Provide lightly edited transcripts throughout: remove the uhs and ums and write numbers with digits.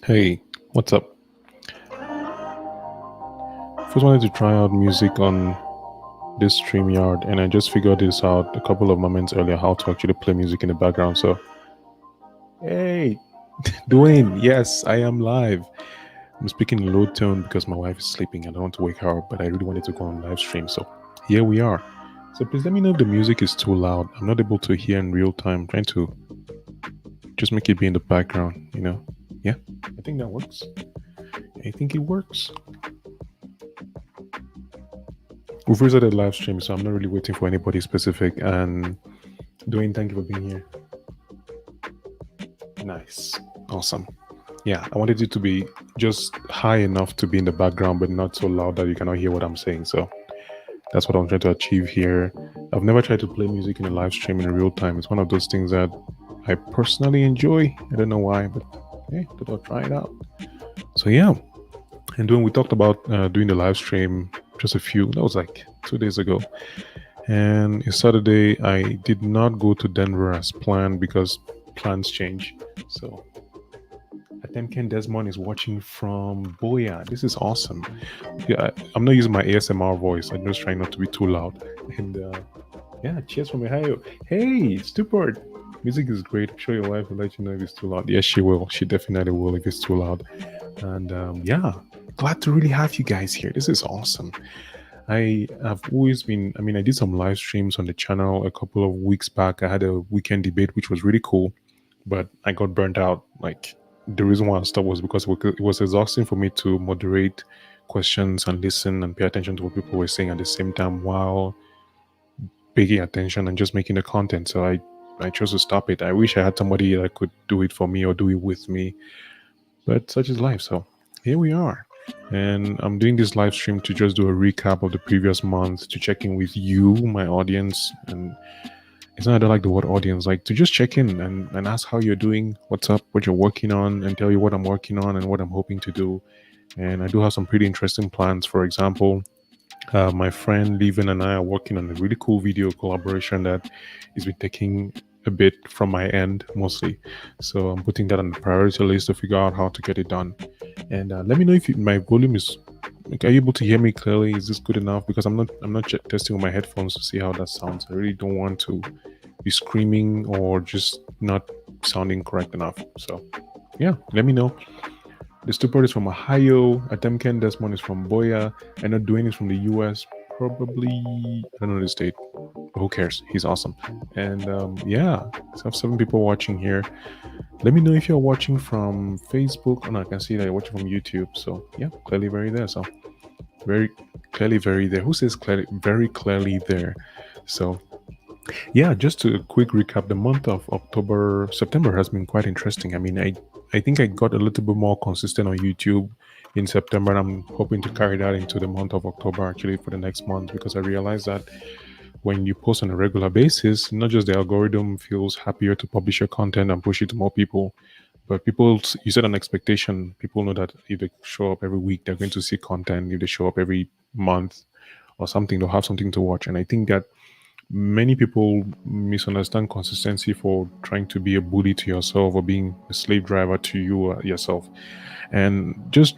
Hey, what's up? First wanted to try out music on this StreamYard, and I just figured this out a couple of moments earlier how to actually play music in the background. So, hey, Dwayne, yes, I am live. I'm speaking in low tone because my wife is sleeping. I don't want to wake her up, but I really wanted to go on live stream. So, here we are. So, please let me know if the music is too loud. I'm not able to hear in real time. I'm trying to just make it be in the background. Yeah, I think that works. I think it works. We've restarted the live stream, so I'm not really waiting for anybody specific. And Dwayne, thank you for being here. Nice. Awesome. Yeah, I wanted it to be just high enough to be in the background, but not so loud that you cannot hear what I'm saying. So that's what I'm trying to achieve here. I've never tried to play music in a live stream in real time. It's one of those things that I personally enjoy. I don't know why, but hey, thought I'll try it out. So yeah. And when we talked about doing the live stream that was like 2 days ago. And it's Saturday. I did not go to Denver as planned because plans change. So Atemken Desmond is watching from Boya. This is awesome. Yeah, I'm not using my ASMR voice. I'm just trying not to be too loud. And yeah, cheers from Ohio. Hey, Stupid. Music is great. I'm sure your wife will let you know if it's too loud. Yes, she will. She definitely will if it's too loud. And yeah, glad to really have you guys here. This is awesome. I have always been, I did some live streams on the channel a couple of weeks back. I had a weekend debate, which was really cool, but I got burnt out. Like, the reason why I stopped was because it was exhausting for me to moderate questions and listen and pay attention to what people were saying at the same time while paying attention and just making the content. So I chose to stop it. I wish I had somebody that could do it for me or do it with me, but such is life. So here we are. And I'm doing this live stream to just do a recap of the previous month, to check in with you, my audience. And it's not that I don't like the word audience, like to just check in and ask how you're doing, what's up, what you're working on, and tell you what I'm working on and what I'm hoping to do. And I do have some pretty interesting plans. For example, my friend Levin and I are working on a really cool video collaboration that has been taking a bit from my end mostly. So I'm putting that on the priority list to figure out how to get it done. And let me know if my volume is. Like, are you able to hear me clearly? Is this good enough? Because I'm not testing with my headphones to see how that sounds. I really don't want to be screaming or just not sounding correct enough. So yeah, let me know. The stupid is from Ohio. Atemken Desmond is from Boya. I know Dwayne is from the US. Probably, I don't know the state. Who cares? He's awesome. And yeah, so I have 7 people watching here. Let me know if you're watching from Facebook. Oh, no, I can see that you're watching from YouTube. So yeah, clearly very there. So very clearly very there. Who says clearly very clearly there? So yeah, just to a quick recap, the month of September has been quite interesting. I think I got a little bit more consistent on YouTube in September, and I'm hoping to carry that into the month of October actually for the next month, because I realized that when you post on a regular basis, not just the algorithm feels happier to publish your content and push it to more people, but you set an expectation. People know that if they show up every week, they're going to see content. If they show up every month or something, they'll have something to watch. And I think that many people misunderstand consistency for trying to be a bully to yourself or being a slave driver to you yourself. And just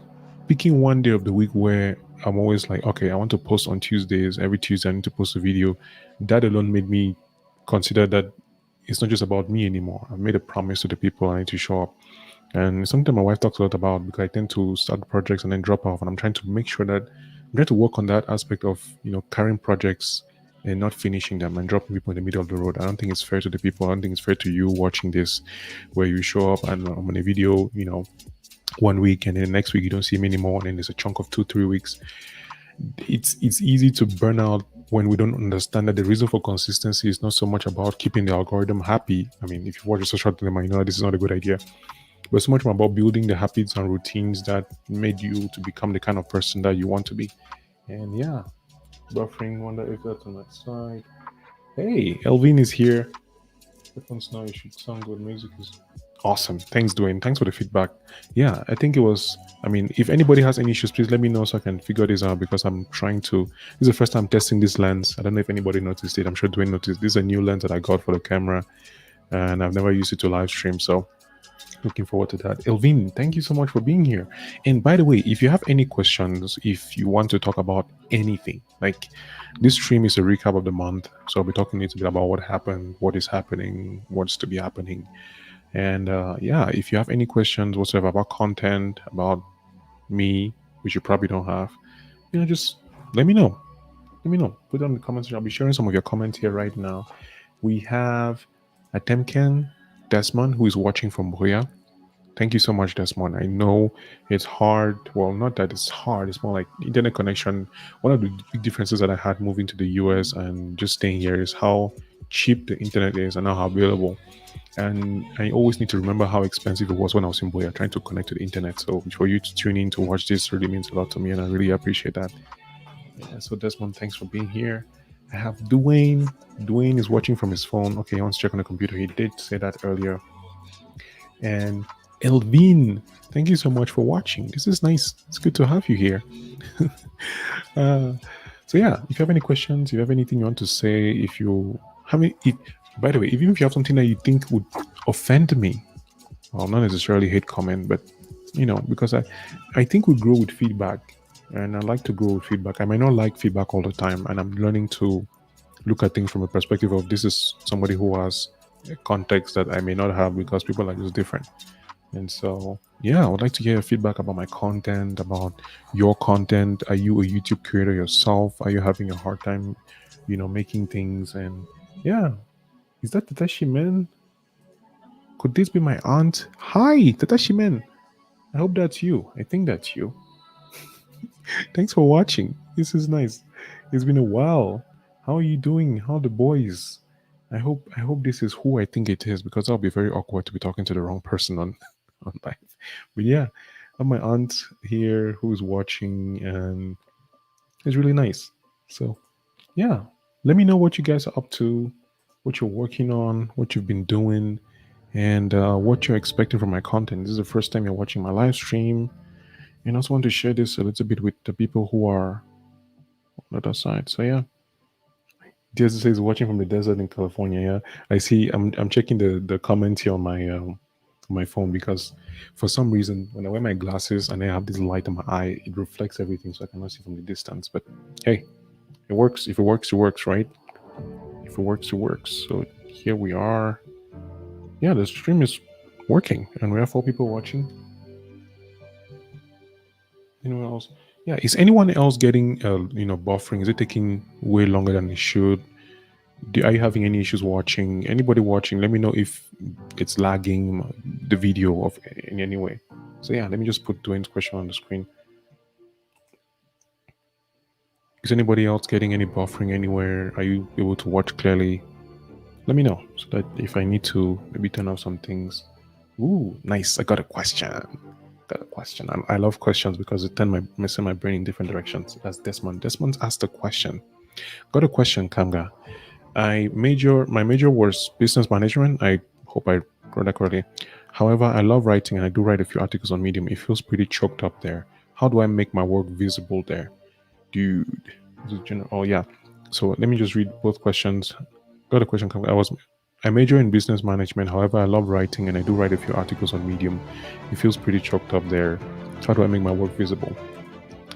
picking one day of the week where I'm always like, okay, I want to post on Tuesdays. Every Tuesday, I need to post a video. That alone made me consider that it's not just about me anymore. I've made a promise to the people I need to show up. And it's something my wife talks a lot about, because I tend to start projects and then drop off. And I'm trying to make sure that I'm trying to work on that aspect of, carrying projects and not finishing them and dropping people in the middle of the road. I don't think it's fair to the people. I don't think it's fair to you watching this, where you show up and I'm on a video, 1 week, and then the next week you don't see me anymore, and then there's a chunk of 2-3 weeks. It's easy to burn out when we don't understand that the reason for consistency is not so much about keeping the algorithm happy. If you watch a social dilemma, you know that this is not a good idea. But so much more about building the habits and routines that made you to become the kind of person that you want to be. And yeah, buffering, wonder if that's on that side. Hey, Elvin is here. Headphones now, you should sound good. Music is awesome. Thanks, Dwayne. Thanks for the feedback. Yeah, I think it was. If anybody has any issues, please let me know so I can figure this out, because I'm trying to. This is the first time testing this lens. I don't know if anybody noticed it. I'm sure Dwayne noticed. This is a new lens that I got for the camera, and I've never used it to live stream. So Looking forward to that. Elvin, thank you so much for being here. And by the way, if you have any questions, if you want to talk about anything, like this stream is a recap of the month. So I'll be talking a little bit about what happened, what is happening, what's to be happening. And yeah, if you have any questions whatsoever about content, about me, which you probably don't have, just let me know. Let me know. Put it on the comments. I'll be sharing some of your comments here right now. We have Atemken Desmond, who is watching from Boya. Thank you so much, Desmond. I know it's hard. Well, not that it's hard. It's more like internet connection. One of the big differences that I had moving to the US and just staying here is how cheap the internet is and how available. And I always need to remember how expensive it was when I was in Boya trying to connect to the internet. So for you to tune in to watch this really means a lot to me, and I really appreciate that. Yeah, so Desmond, thanks for being here. I have Dwayne. Dwayne is watching from his phone. Okay, he wants to check on the computer. He did say that earlier. And Elvin, thank you so much for watching. This is nice. It's good to have you here. uh, so yeah, if you have any questions, if you have anything you want to say, if you have any, by the way, even if you have something that you think would offend me, well, not necessarily hate comment, but because I think we grow with feedback, and I like to grow with feedback. I might not like feedback all the time, and I'm learning to look at things from a perspective of this is somebody who has a context that I may not have because people are just different. And so, yeah, I would like to hear feedback about my content, about your content. Are you a YouTube creator yourself? Are you having a hard time, making things? And yeah, is that Tatashi Man? Could this be my aunt? Hi, Tatashi Man. I hope that's you. I think that's you. Thanks for watching. This is nice. It's been a while. How are you doing? How are the boys? I hope this is who I think it is because that'll be very awkward to be talking to the wrong person on on live. But yeah, I have my aunt here who's watching and it's really nice. So yeah, let me know what you guys are up to, what you're working on, what you've been doing, and what you're expecting from my content. This is the first time you're watching my live stream. And I also want to share this a little bit with the people who are on the other side. So yeah, Jesse says watching from the desert in California. Yeah, I see. I'm checking the comments here on my phone because for some reason when I wear my glasses and I have this light on my eye, it reflects everything, so I cannot see from the distance. But hey, it works. If it works, it works, right? If it works, it works. So here we are. Yeah, the stream is working, and we have 4 people watching. Anyone else? Yeah, is anyone else getting buffering? Is it taking way longer than it should? Are you having any issues watching? Anybody watching? Let me know if it's lagging the video of in any way. So yeah, let me just put Dwayne's question on the screen. Is anybody else getting any buffering anywhere? Are you able to watch clearly? Let me know so that if I need to maybe turn off some things. Ooh, nice! I got a question. Got a question. I love questions because it turn my brain in different directions. That's Desmond. Desmond's asked a question. Got a question, Kamga. My major was business management. I hope I wrote that correctly. However, I love writing and I do write a few articles on Medium. It feels pretty choked up there. How do I make my work visible there? Dude. Oh yeah. So let me just read both questions. Got a question. I major in business management. However, I love writing and I do write a few articles on Medium. It feels pretty choked up there. How do I make my work visible?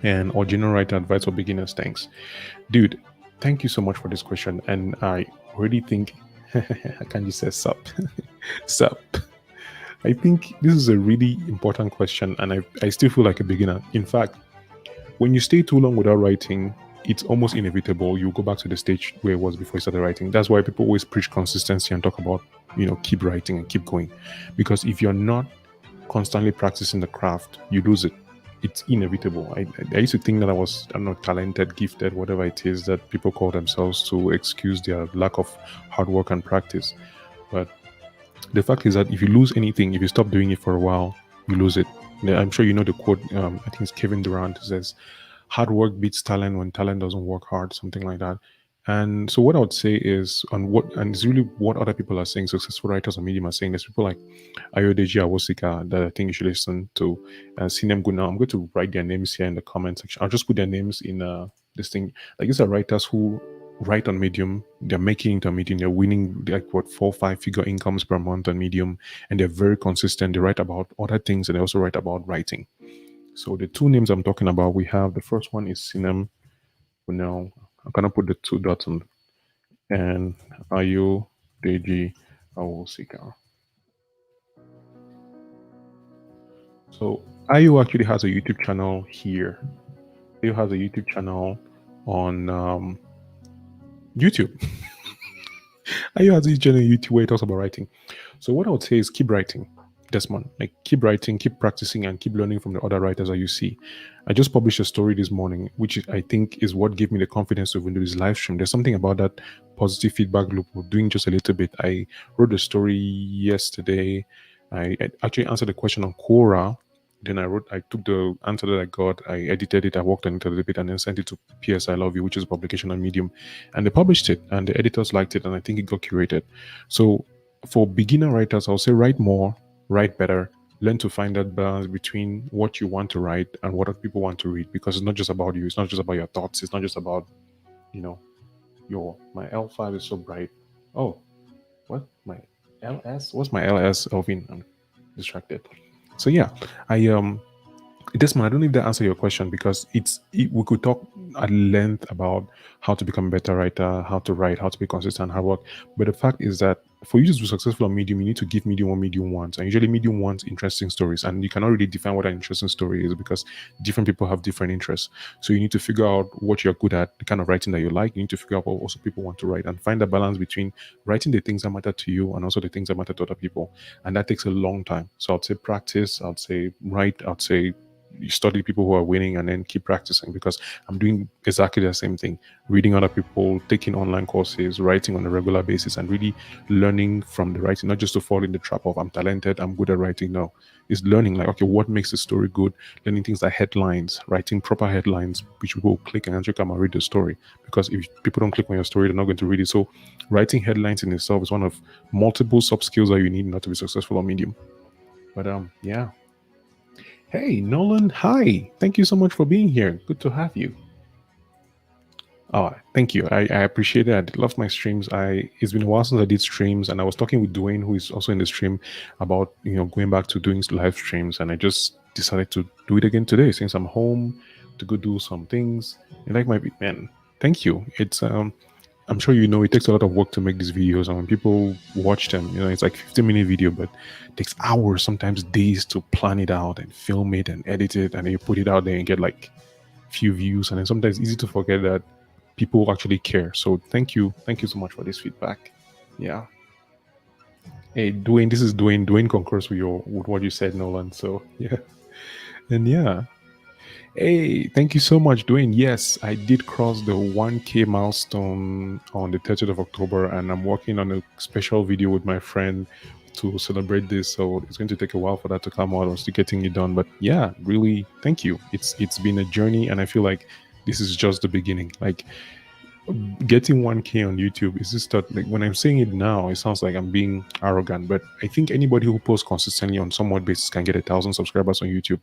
And or general writer advice for beginners? Thanks. Dude, thank you so much for this question. And I already think I can't just say sup. Sup. I think this is a really important question and I still feel like a beginner. In fact, when you stay too long without writing, it's almost inevitable. You go back to the stage where it was before you started writing. That's why people always preach consistency and talk about, keep writing and keep going. Because if you're not constantly practicing the craft, you lose it. It's inevitable. I used to think that I'm not talented, gifted, whatever it is that people call themselves to excuse their lack of hard work and practice. But the fact is that if you lose anything, if you stop doing it for a while, you lose it. I'm sure you know the quote. I think it's Kevin Durant who says, "Hard work beats talent when talent doesn't work hard," something like that. And so, what I would say is, and it's really what other people are saying. Successful writers on Medium are saying. There's people like Ayodeji Awosika that I think you should listen to. And see them good now. I'm going to write their names here in the comment section. I'll just put their names in this thing. Like these are writers who write on Medium, they're making it on Medium, they're winning like what 4 5 figure incomes per month on Medium, and they're very consistent. They write about other things and they also write about writing. So the two names I'm talking about, we have the first one is Sinem. Now I'm gonna put the two dots on, and Ayu Deji Awosika. So Ayu actually has a YouTube channel here. Ayu has a YouTube channel on YouTube. Ayu has a channel on YouTube where he talks about writing. So what I would say is keep writing, Desmond. Like keep writing, keep practicing, and keep learning from the other writers that you see. I just published a story this morning, which I think is what gave me the confidence to even do this live stream. There's something about that positive feedback loop of doing just a little bit. I wrote a story yesterday. I actually answered the question on Quora. Then I took the answer that I got, I edited it, I worked on it a little bit, and then sent it to PS I Love You, which is a publication on Medium. And they published it, and the editors liked it, and I think it got curated. So for beginner writers, I'll say write more, write better, learn to find that balance between what you want to write and what other people want to read, because it's not just about you, it's not just about your thoughts, it's not just about, you know, my L5 is so bright. Oh, what? My LS? What's my LS, Elvin? I'm distracted. So yeah, Desmond, I don't know if that answer your question, because we could talk at length about how to become a better writer, how to write, how to be consistent, hard work. But the fact is that for you to be successful on Medium, you need to give Medium what Medium wants. And usually Medium wants interesting stories. And you cannot really define what an interesting story is, because different people have different interests. So you need to figure out what you're good at, the kind of writing that you like. You need to figure out what also people want to write, and find the balance between writing the things that matter to you and also the things that matter to other people. And that takes a long time. So I'd say practice, I'd say write, I'd say you study people who are winning, and then keep practicing, because I'm doing exactly the same thing, reading other people, taking online courses, writing on a regular basis, and really learning from the writing, not just to fall in the trap of I'm talented, I'm good at writing. No, it's learning like, okay, what makes the story good, learning things like headlines, writing proper headlines which people will click and actually come and read the story, because if people don't click on your story, they're not going to read it. So writing headlines in itself is one of multiple soft skills that you need not to be successful on Medium. But yeah. Hey, Nolan, hi. Thank you so much for being here. Good to have you. Oh, thank you. I appreciate it. I love my streams. It's been a while since I did streams, and I was talking with Dwayne, who is also in the stream, about going back to doing live streams, and I just decided to do it again today since I'm home to go do some things. And like my man, thank you. It's I'm sure it takes a lot of work to make these videos, and when people watch them, it's like 15-minute video, but it takes hours, sometimes days, to plan it out and film it and edit it, and then you put it out there and get like few views, and then sometimes it's easy to forget that people actually care. So thank you so much for this feedback. Yeah. Hey, Dwayne, this is Dwayne. Dwayne concurs with what you said, Nolan. So yeah, and yeah. Hey, thank you so much, Dwayne. Yes, I did cross the 1K milestone on the 30th of October, and I'm working on a special video with my friend to celebrate this. So it's going to take a while for that to come out. I'm still getting it done. But yeah, really, thank you. It's been a journey, and I feel like this is just the beginning. Like, getting 1K on YouTube is just that, like, when I'm saying it now, it sounds like I'm being arrogant, but I think anybody who posts consistently on somewhat basis can get 1,000 subscribers on YouTube.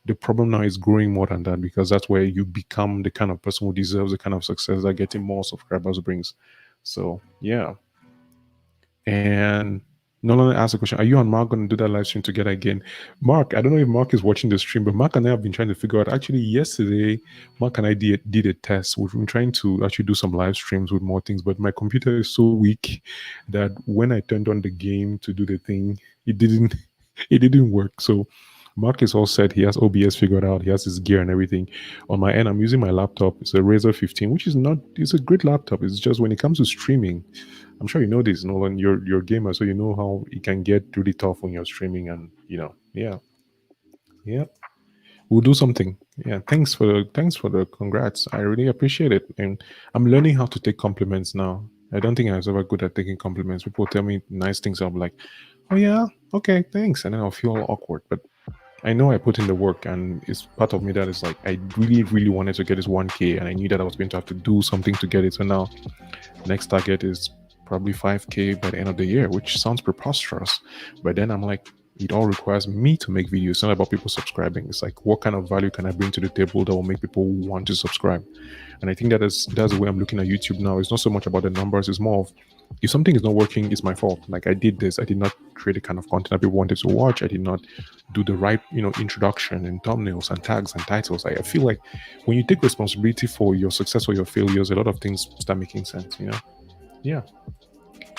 The problem now is growing more than that, because that's where you become the kind of person who deserves the kind of success that getting more subscribers brings. So yeah. And Nolan asked a question: are you and Mark going to do that live stream together again? Mark, I don't know if Mark is watching the stream, but Mark and I have been trying to figure out. Actually, yesterday, Mark and I did a test. We've been trying to actually do some live streams with more things, but my computer is so weak that when I turned on the game to do the thing, it didn't work. So Mark is all set. He has OBS figured out. He has his gear and everything. On my end, I'm using my laptop. It's a Razer 15, which it's a great laptop. It's just when it comes to streaming, I'm sure you know this, Nolan. You're a gamer, so you know how it can get really tough when you're streaming, and yeah. We'll do something. Yeah, thanks for the congrats. I really appreciate it, and I'm learning how to take compliments now. I don't think I was ever good at taking compliments. People tell me nice things, I'm like, oh yeah, okay, thanks, and then I'll feel awkward, but I know I put in the work, and it's part of me that is like, I really, really wanted to get this 1K, and I knew that I was going to have to do something to get it. So now, next target is probably 5K by the end of the year, which sounds preposterous. But then I'm like, It all requires me to make videos. It's not about people subscribing. It's like, what kind of value can I bring to the table that will make people want to subscribe? And I think that's the way I'm looking at YouTube now. It's not so much about the numbers. It's more of, if something is not working, it's my fault. Like, I did this. I did not create the kind of content that people wanted to watch. I did not do the right, introduction and thumbnails and tags and titles. I feel like when you take responsibility for your success or your failures, a lot of things start making sense. Yeah.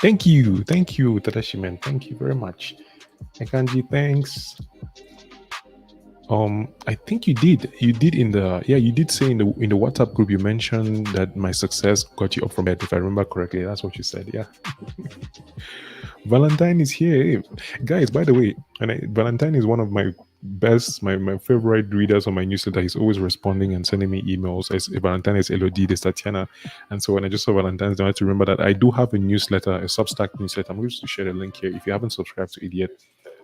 Thank you, Tadashi man. Thank you very much. Akanji, thanks. I think you did. You did you did say in the WhatsApp group, you mentioned that my success got you up from bed, if I remember correctly. That's what you said, yeah. Valentine is here. Guys, by the way, Valentine is one of my best, my favorite readers on my newsletter. He's always responding and sending me emails. Valentine is Elodie, the Tatiana. And so when I just saw Valentine's Day, I had to remember that I do have a newsletter, a Substack newsletter. I'm going to share the link here. If you haven't subscribed to it yet,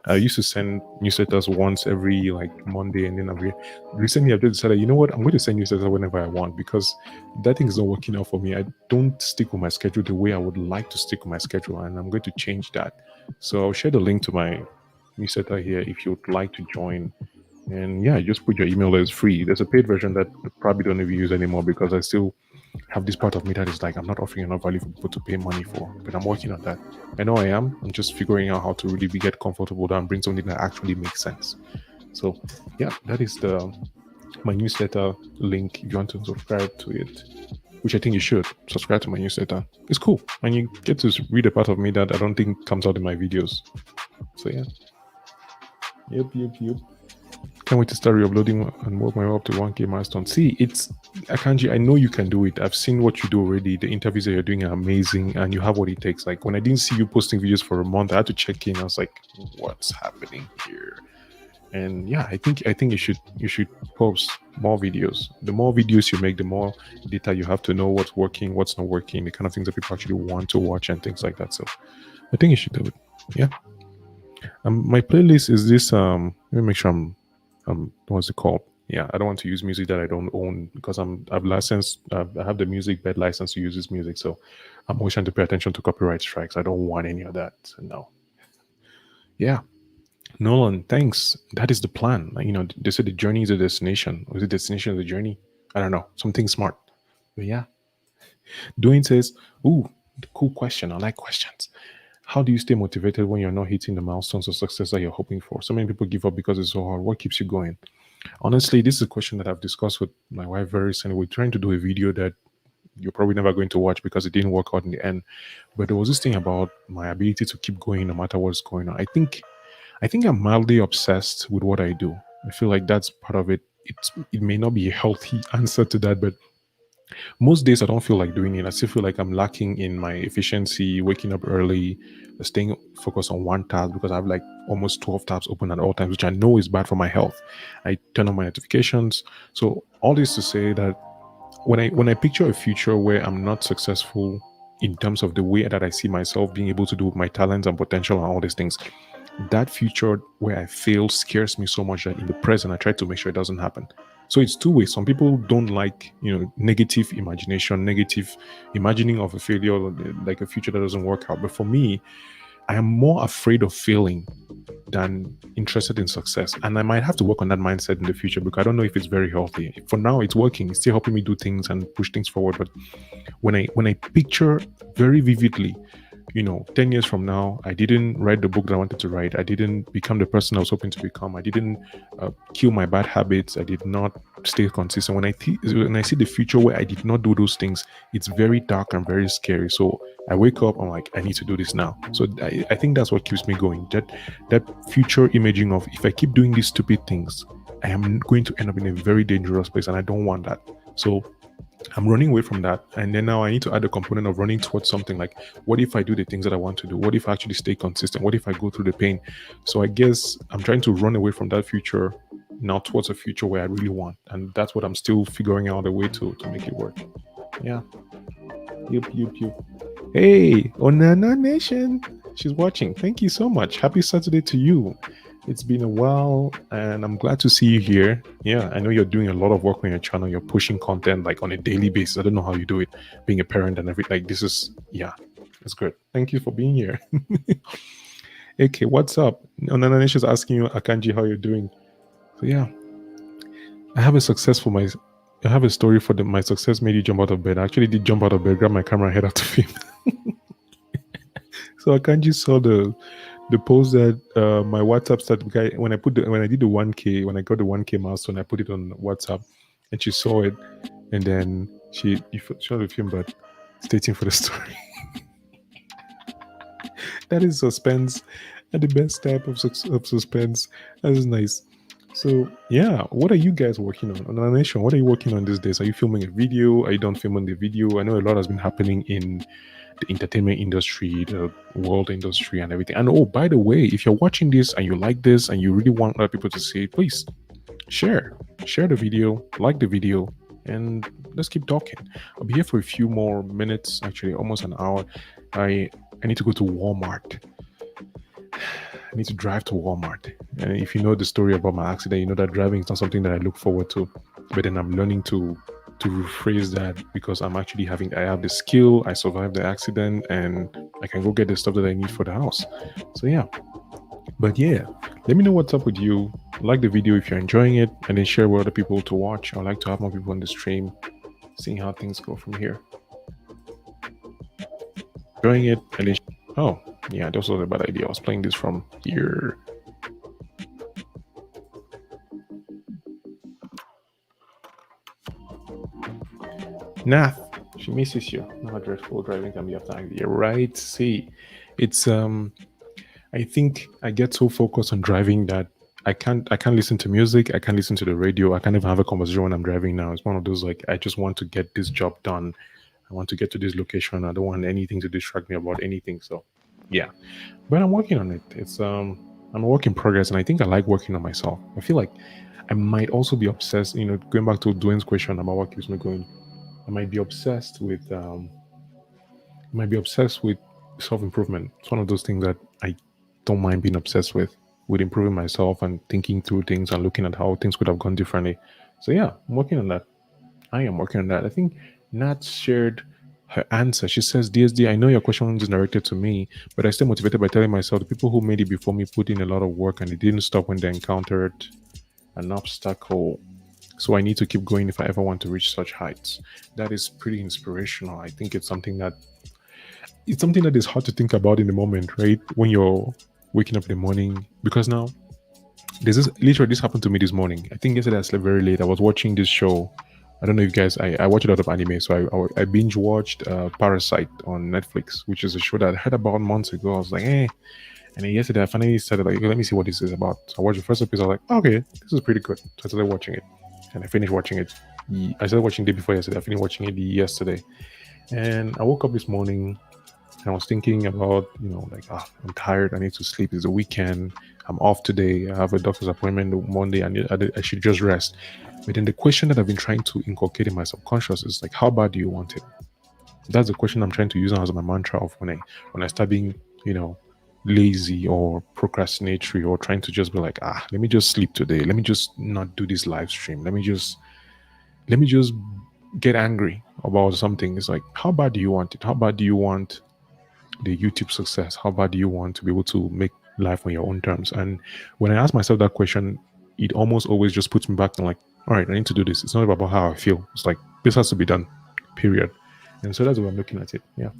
I used to send newsletters once every Monday, and then recently I've just decided, you know what, I'm going to send newsletters whenever I want, because that thing is not working out for me. I don't stick with my schedule the way I would like to stick with my schedule, and I'm going to change that. So I'll share the link to my newsletter here if you'd like to join. And yeah, just put your email there. It's free. There's a paid version that I probably don't even use anymore, because I still have this part of me that is like, I'm not offering enough value for people to pay money for, but I'm working on that. I know I am. I'm just figuring out how to really get comfortable and bring something that actually makes sense. So yeah, that is my newsletter link. If you want to subscribe to it, which I think you should, subscribe to my newsletter. It's cool, and you get to read a part of me that I don't think comes out in my videos. So yeah. Yep. Can't wait to start re-uploading and work my way up to 1K milestone. See, it's Akanji, I know you can do it. I've seen what you do already. The interviews that you're doing are amazing, and you have what it takes. Like, when I didn't see you posting videos for a month, I had to check in. I was like, what's happening here? And yeah, I think you should post more videos. The more videos you make, the more data you have to know what's working, what's not working, the kind of things that people actually want to watch and things like that. So I think you should do it. Yeah. My playlist is this. Let me make sure what's it called? Yeah, I don't want to use music that I don't own, because I've licensed. I have the music bed license to use this music, so I'm always trying to pay attention to copyright strikes. I don't want any of that. So no. Yeah, Nolan, thanks. That is the plan. They said the journey is a destination. Or is the destination the journey? I don't know. Something smart. But yeah. Dwayne says, "Ooh, cool question. I like questions. How do you stay motivated when you're not hitting the milestones of success that you're hoping for? So many people give up because it's so hard. What keeps you going?" Honestly, this is a question that I've discussed with my wife very recently. We're trying to do a video that you're probably never going to watch because it didn't work out in the end. But there was this thing about my ability to keep going no matter what's going on. I think I'm mildly obsessed with what I do. I feel like that's part of it. It may not be a healthy answer to that, but most days I don't feel like doing it. I still feel like I'm lacking in my efficiency, waking up early, staying focused on one task, because I have like almost 12 tabs open at all times, which I know is bad for my health. I turn on my notifications. So all this to say that when I picture a future where I'm not successful in terms of the way that I see myself being able to do my talents and potential and all these things, that future where I fail scares me so much that in the present I try to make sure it doesn't happen. So it's two ways. Some people don't like, negative imagination, negative imagining of a failure, like a future that doesn't work out. But for me, I am more afraid of failing than interested in success. And I might have to work on that mindset in the future, because I don't know if it's very healthy. For now, it's working. It's still helping me do things and push things forward. But when I picture very vividly, 10 years from now, I didn't write the book that I wanted to write. I didn't become the person I was hoping to become. I didn't kill my bad habits. I did not stay consistent. When I see the future where I did not do those things, it's very dark and very scary. So I wake up, I'm like, I need to do this now. So I think that's what keeps me going. That future imaging of, if I keep doing these stupid things, I am going to end up in a very dangerous place, and I don't want that. So I'm running away from that. And then now I need to add a component of running towards something like, what if I do the things that I want to do? What if I actually stay consistent? What if I go through the pain? So I guess I'm trying to run away from that future now towards a future where I really want. And that's what I'm still figuring out a way to make it work. Yeah. Yup. Hey, Onana Nation. She's watching. Thank you so much. Happy Saturday to you. It's been a while, and I'm glad to see you here. Yeah, I know you're doing a lot of work on your channel. You're pushing content like on a daily basis. I don't know how you do it, being a parent and everything. Like, this is, yeah, it's good. Thank you for being here. AK, what's up? Onananisha's asking you, Akanji, how you're doing. So yeah, I have a successful my. I have a story for my success made you jump out of bed. I actually did jump out of bed, grab my camera, and head out to film. So Akanji saw the post that my WhatsApp started guy when I did the 1K, when I got the 1K milestone, I put it on WhatsApp, and she saw it, and then she showed the film, but stating for the story. That is suspense, and the best type of suspense. That is nice. So yeah, what are you guys working on our nation? What are you working on these days? Are you filming a video? Are you done filming the video? I know a lot has been happening in the entertainment industry, the world industry, and everything. And oh, by the way, if you're watching this and you like this and you really want other people to see it, please share the video, like the video, and let's keep talking. I'll be here for a few more minutes, actually almost an hour. I need to go to Walmart. I need to drive to Walmart. And if you know the story about my accident, you know that driving is not something that I look forward to. But then I'm learning to rephrase that because I have the skill, I survived the accident, and I can go get the stuff that I need for the house. So yeah. But yeah, let me know what's up with you. Like the video if you're enjoying it, and then share with other people to watch. I'd like to have more people on the stream, seeing how things go from here. Enjoying it, and then oh yeah, that was a bad idea. I was playing this from here. Nath, she misses you. Know how dreadful driving can be after you're right. See, it's I think I get so focused on driving that I can't listen to music. I can't listen to the radio. I can't even have a conversation when I'm driving now. It's one of those like I just want to get this job done. I want to get to this location. I don't want anything to distract me about anything. So yeah. But I'm working on it. It's I'm a work in progress, and I think I like working on myself. I feel like I might also be obsessed, going back to Dwayne's question about what keeps me going. I might be obsessed with self-improvement. It's one of those things that I don't mind being obsessed with improving myself and thinking through things and looking at how things could have gone differently. So yeah, I'm working on that. I am working on that. I think Nat shared her answer. She says, DSD, I know your question is directed to me, but I stay motivated by telling myself the people who made it before me put in a lot of work and it didn't stop when they encountered an obstacle. So I need to keep going if I ever want to reach such heights. That is pretty inspirational. I think it's something that is hard to think about in the moment, right? When you're waking up in the morning, because now this happened to me this morning. I think yesterday I slept very late. I was watching this show. I don't know if you guys, I watch a lot of anime, so I binge watched Parasite on Netflix, which is a show that I heard about months ago. I was like, and then yesterday I finally started like, let me see what this is about. So I watched the first episode. I was like, okay, this is pretty good. So I started watching it, and I finished watching it. I started watching the day before yesterday. I finished watching it yesterday, and I woke up this morning and I was thinking about, I'm tired. I need to sleep. It's the weekend. I'm off today. I have a doctor's appointment Monday. I should just rest. But then the question that I've been trying to inculcate in my subconscious is like, how bad do you want it? That's the question I'm trying to use as my mantra of when I start being, lazy or procrastinatory or trying to just be like, let me just sleep today. Let me just not do this live stream. Let me just get angry about something. It's like, how bad do you want it? How bad do you want the YouTube success? How bad do you want to be able to make life on your own terms? And when I ask myself that question, it almost always just puts me back to like, all right, I need to do this. It's not about how I feel. It's like, this has to be done, period. And so that's why I'm looking at it. Yeah.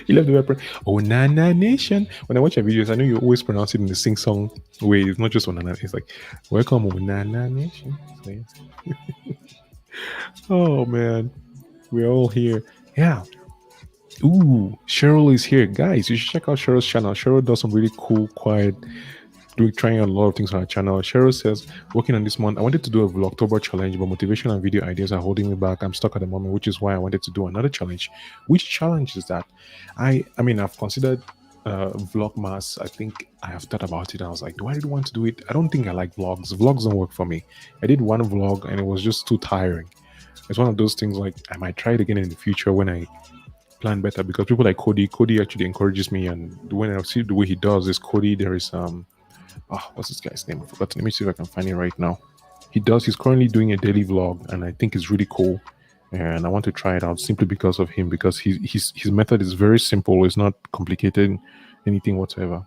You love the rapper. Oh, Nana Nation. When I watch your videos, I know you always pronounce it in the sing-song way. It's not just Nana. It's like, welcome, oh, Nana Nation. So, yeah. Oh, man. We're all here. Yeah. Ooh, Cheryl is here. Guys, you should check out Cheryl's channel. Cheryl does some really cool, quiet, trying a lot of things on her channel. Cheryl says, working on this month, I wanted to do a Vlogtober challenge, but motivation and video ideas are holding me back. I'm stuck at the moment, which is why I wanted to do another challenge. Which challenge is that? I mean, I've considered Vlogmas. I think I have thought about it. And I was like, do I really want to do it? I don't think I like vlogs. Vlogs don't work for me. I did one vlog and it was just too tiring. It's one of those things like I might try it again in the future when I plan better, because people like Cody actually encourages me, and when I see the way he does this, Cody, there is what's this guy's name? I forgot. Let me see if I can find it right now. He's currently doing a daily vlog, and I think it's really cool. and I want to try it out simply because of him, because his method is very simple. It's not complicated, anything whatsoever.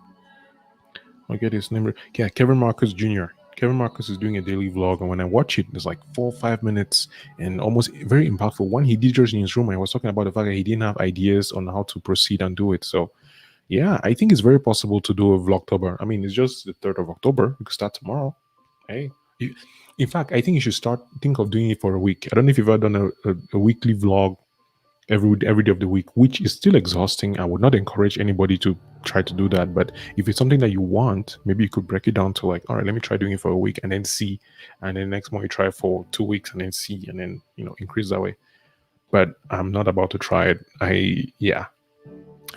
I'll get his name. Yeah, Kevin Marcus Jr. Kevin Marcus is doing a daily vlog, and when I watch it, it's like 4 or 5 minutes and almost very impactful. One he did just in his room, and I was talking about the fact that he didn't have ideas on how to proceed and do it. So yeah, I think it's very possible to do a vlogtober. I mean, it's just the 3rd of October. You could start tomorrow. Hey, in fact, I think you should think of doing it for a week. I don't know if you've ever done a weekly vlog every day of the week, which is still exhausting. I would not encourage anybody to try to do that. But if it's something that you want, maybe you could break it down to like, all right, let me try doing it for a week and then see. And then next month you try for 2 weeks and then see, and then, increase that way. But I'm not about to try it. I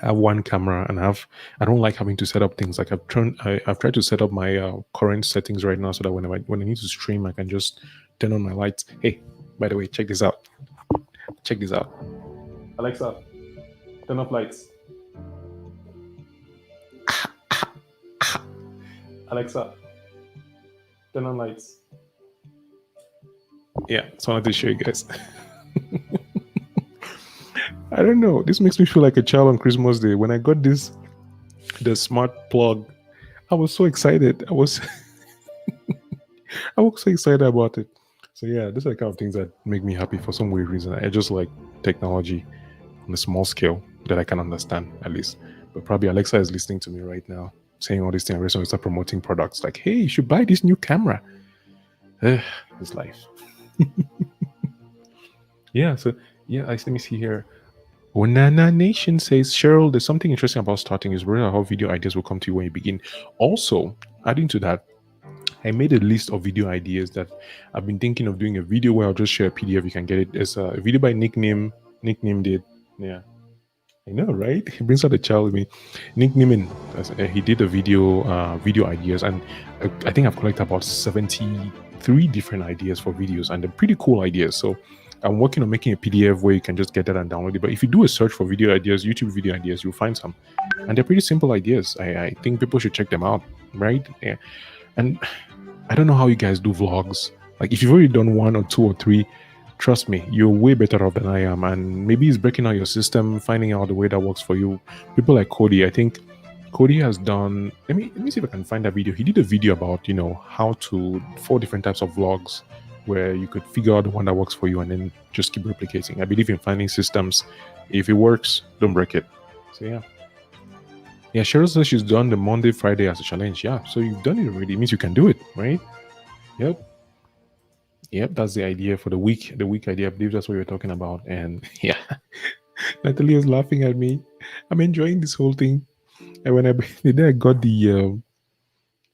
have one camera, and I don't like having to set up things. Like I've tried to set up my current settings right now so that when I need to stream, I can just turn on my lights. Hey, by the way, check this out. Check this out. Alexa, turn off lights. Alexa, turn on lights. Yeah, so I wanted to show you guys. I don't know. This makes me feel like a child on Christmas Day. When I got the smart plug, I was so excited. I was so excited about it. So yeah, these are the kind of things that make me happy for some weird reason. I just like technology on a small scale that I can understand, at least. But probably Alexa is listening to me right now, saying all these things. I just start promoting products like, hey, you should buy this new camera. It's life. Yeah, so yeah, let me see here. Wanana Nation says, Cheryl, there's something interesting about starting is rare how video ideas will come to you when you begin. Also, adding to that, I made a list of video ideas that I've been thinking of doing a video where I'll just share a PDF. You can get it. It's a video by Nickname did. Yeah. I know, right? He brings out the child with me. Nick Neiman, he did a video ideas, and I think I've collected about 73 different ideas for videos, and they're pretty cool ideas. So I'm working on making a PDF where you can just get that and download it. But if you do a search for video ideas, YouTube video ideas, you'll find some, and they're pretty simple ideas. I think people should check them out, right? Yeah. And I don't know how you guys do vlogs. Like if you've already done 1 or 2 or 3, trust me, you're way better off than I am. And maybe it's breaking out your system, finding out the way that works for you. People like Cody, I think Cody has done. Let me see if I can find that video. He did a video about how to 4 different types of vlogs, where you could figure out the one that works for you and then just keep replicating. I believe in finding systems. If it works, don't break it. So yeah. Yeah, Cheryl says she's done the Monday, Friday as a challenge. Yeah, so you've done it already. It means you can do it, right? Yep, that's the idea for the week. The week idea, I believe that's what you're talking about. And yeah, Natalie is laughing at me. I'm enjoying this whole thing. And when the day I got the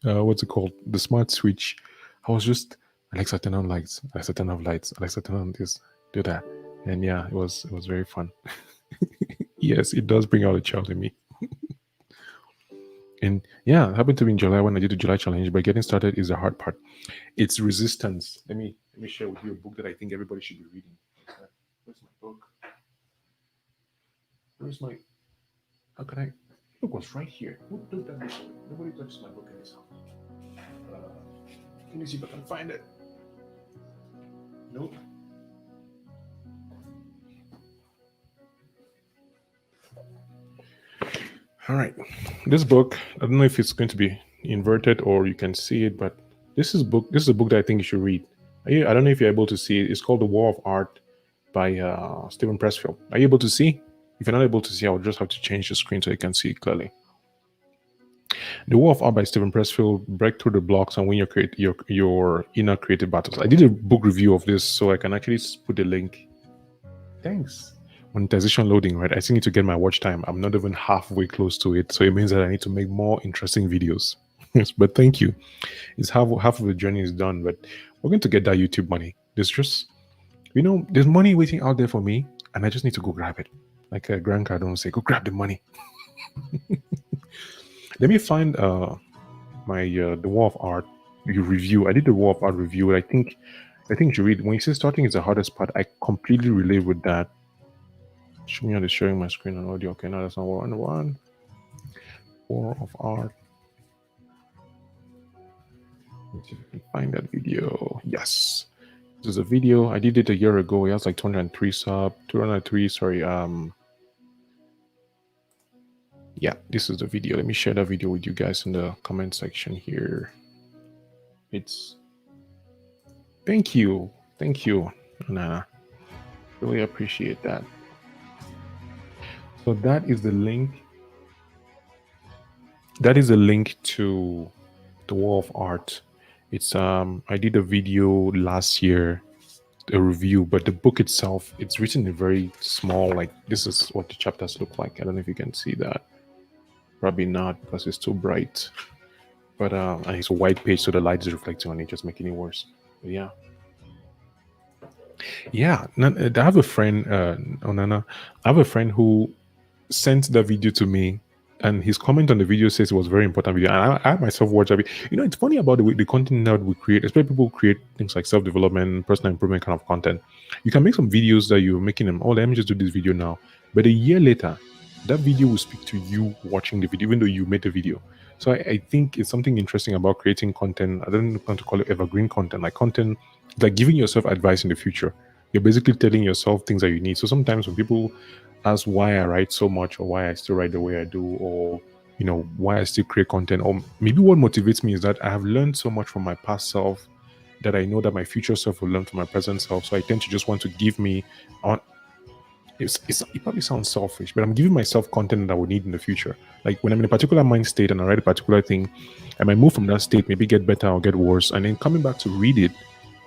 what's it called, the smart switch, I was just, Alexa, turn on lights. Alexa, turn off lights. Alexa, turn on this, do that. And yeah, it was very fun. Yes, it does bring out a child in me. And yeah, it happened to me in July when I did the July challenge. But getting started is the hard part. It's resistance. Let me share with you a book that I think everybody should be reading. Where's my book? Where's my? How can I? Book was right here. Look that book. Nobody touches my book in this house. Let me see if I can find it. Nope. All right, this book. I don't know if it's going to be inverted or you can see it, but this is a book that I think you should read. I don't know if you're able to see it. It's called The War of Art by Stephen Pressfield. Are you able to see? If you're not able to see, I'll just have to change the screen so you can see it clearly. The War of Art by Stephen Pressfield: Break Through the Blocks and Win your inner creative battles. I did a book review of this, so I can actually put the link. Thanks. Monetization loading, right? I still need to get my watch time. I'm not even halfway close to it, so it means that I need to make more interesting videos. Yes, but thank you. It's half of the journey is done, but we're going to get that YouTube money. There's just, there's money waiting out there for me, and I just need to go grab it. Like a Grant Cardone say, go grab the money. Let me find my the War of Art review. I did the War of Art review. I think you should read. When you say starting is the hardest part, I completely relate with that. Show me how to sharing my screen and audio. Okay, no, that's not one. War of Art. Let's see if I can find that video. Yes. This is a video. I did it a year ago. It has like 203, sorry. Yeah, this is the video. Let me share that video with you guys in the comment section here. It's thank you. Nana. Really appreciate that. So that is the link. That is a link to the Wall of Art. It's I did a video last year, a review, but the book itself, it's written in very small, like this is what the chapters look like. I don't know if you can see that. Probably not because it's too bright. But and it's a white page, so the light is reflecting on it, just making it worse. But yeah. Yeah, I have a friend, Onana. I have a friend who sent the video to me, and his comment on the video says it was a very important video. And I myself watched it. You know, it's funny about the content that we create, especially people who create things like self-development, personal improvement kind of content. You can make some videos that you're making them, oh, let me just do this video now. But a year later, that video will speak to you watching the video, even though you made the video. So I think it's something interesting about creating content. I don't want to call it evergreen content, like content, like giving yourself advice in the future. You're basically telling yourself things that you need. So sometimes when people ask why I write so much, or why I still write the way I do, or you know, why I still create content, or maybe what motivates me is that I have learned so much from my past self that I know that my future self will learn from my present self. So I tend to just want to give me on. It probably sounds selfish, but I'm giving myself content that I will need in the future. Like when I'm in a particular mind state and I write a particular thing, I might move from that state, maybe get better or get worse, and then coming back to read it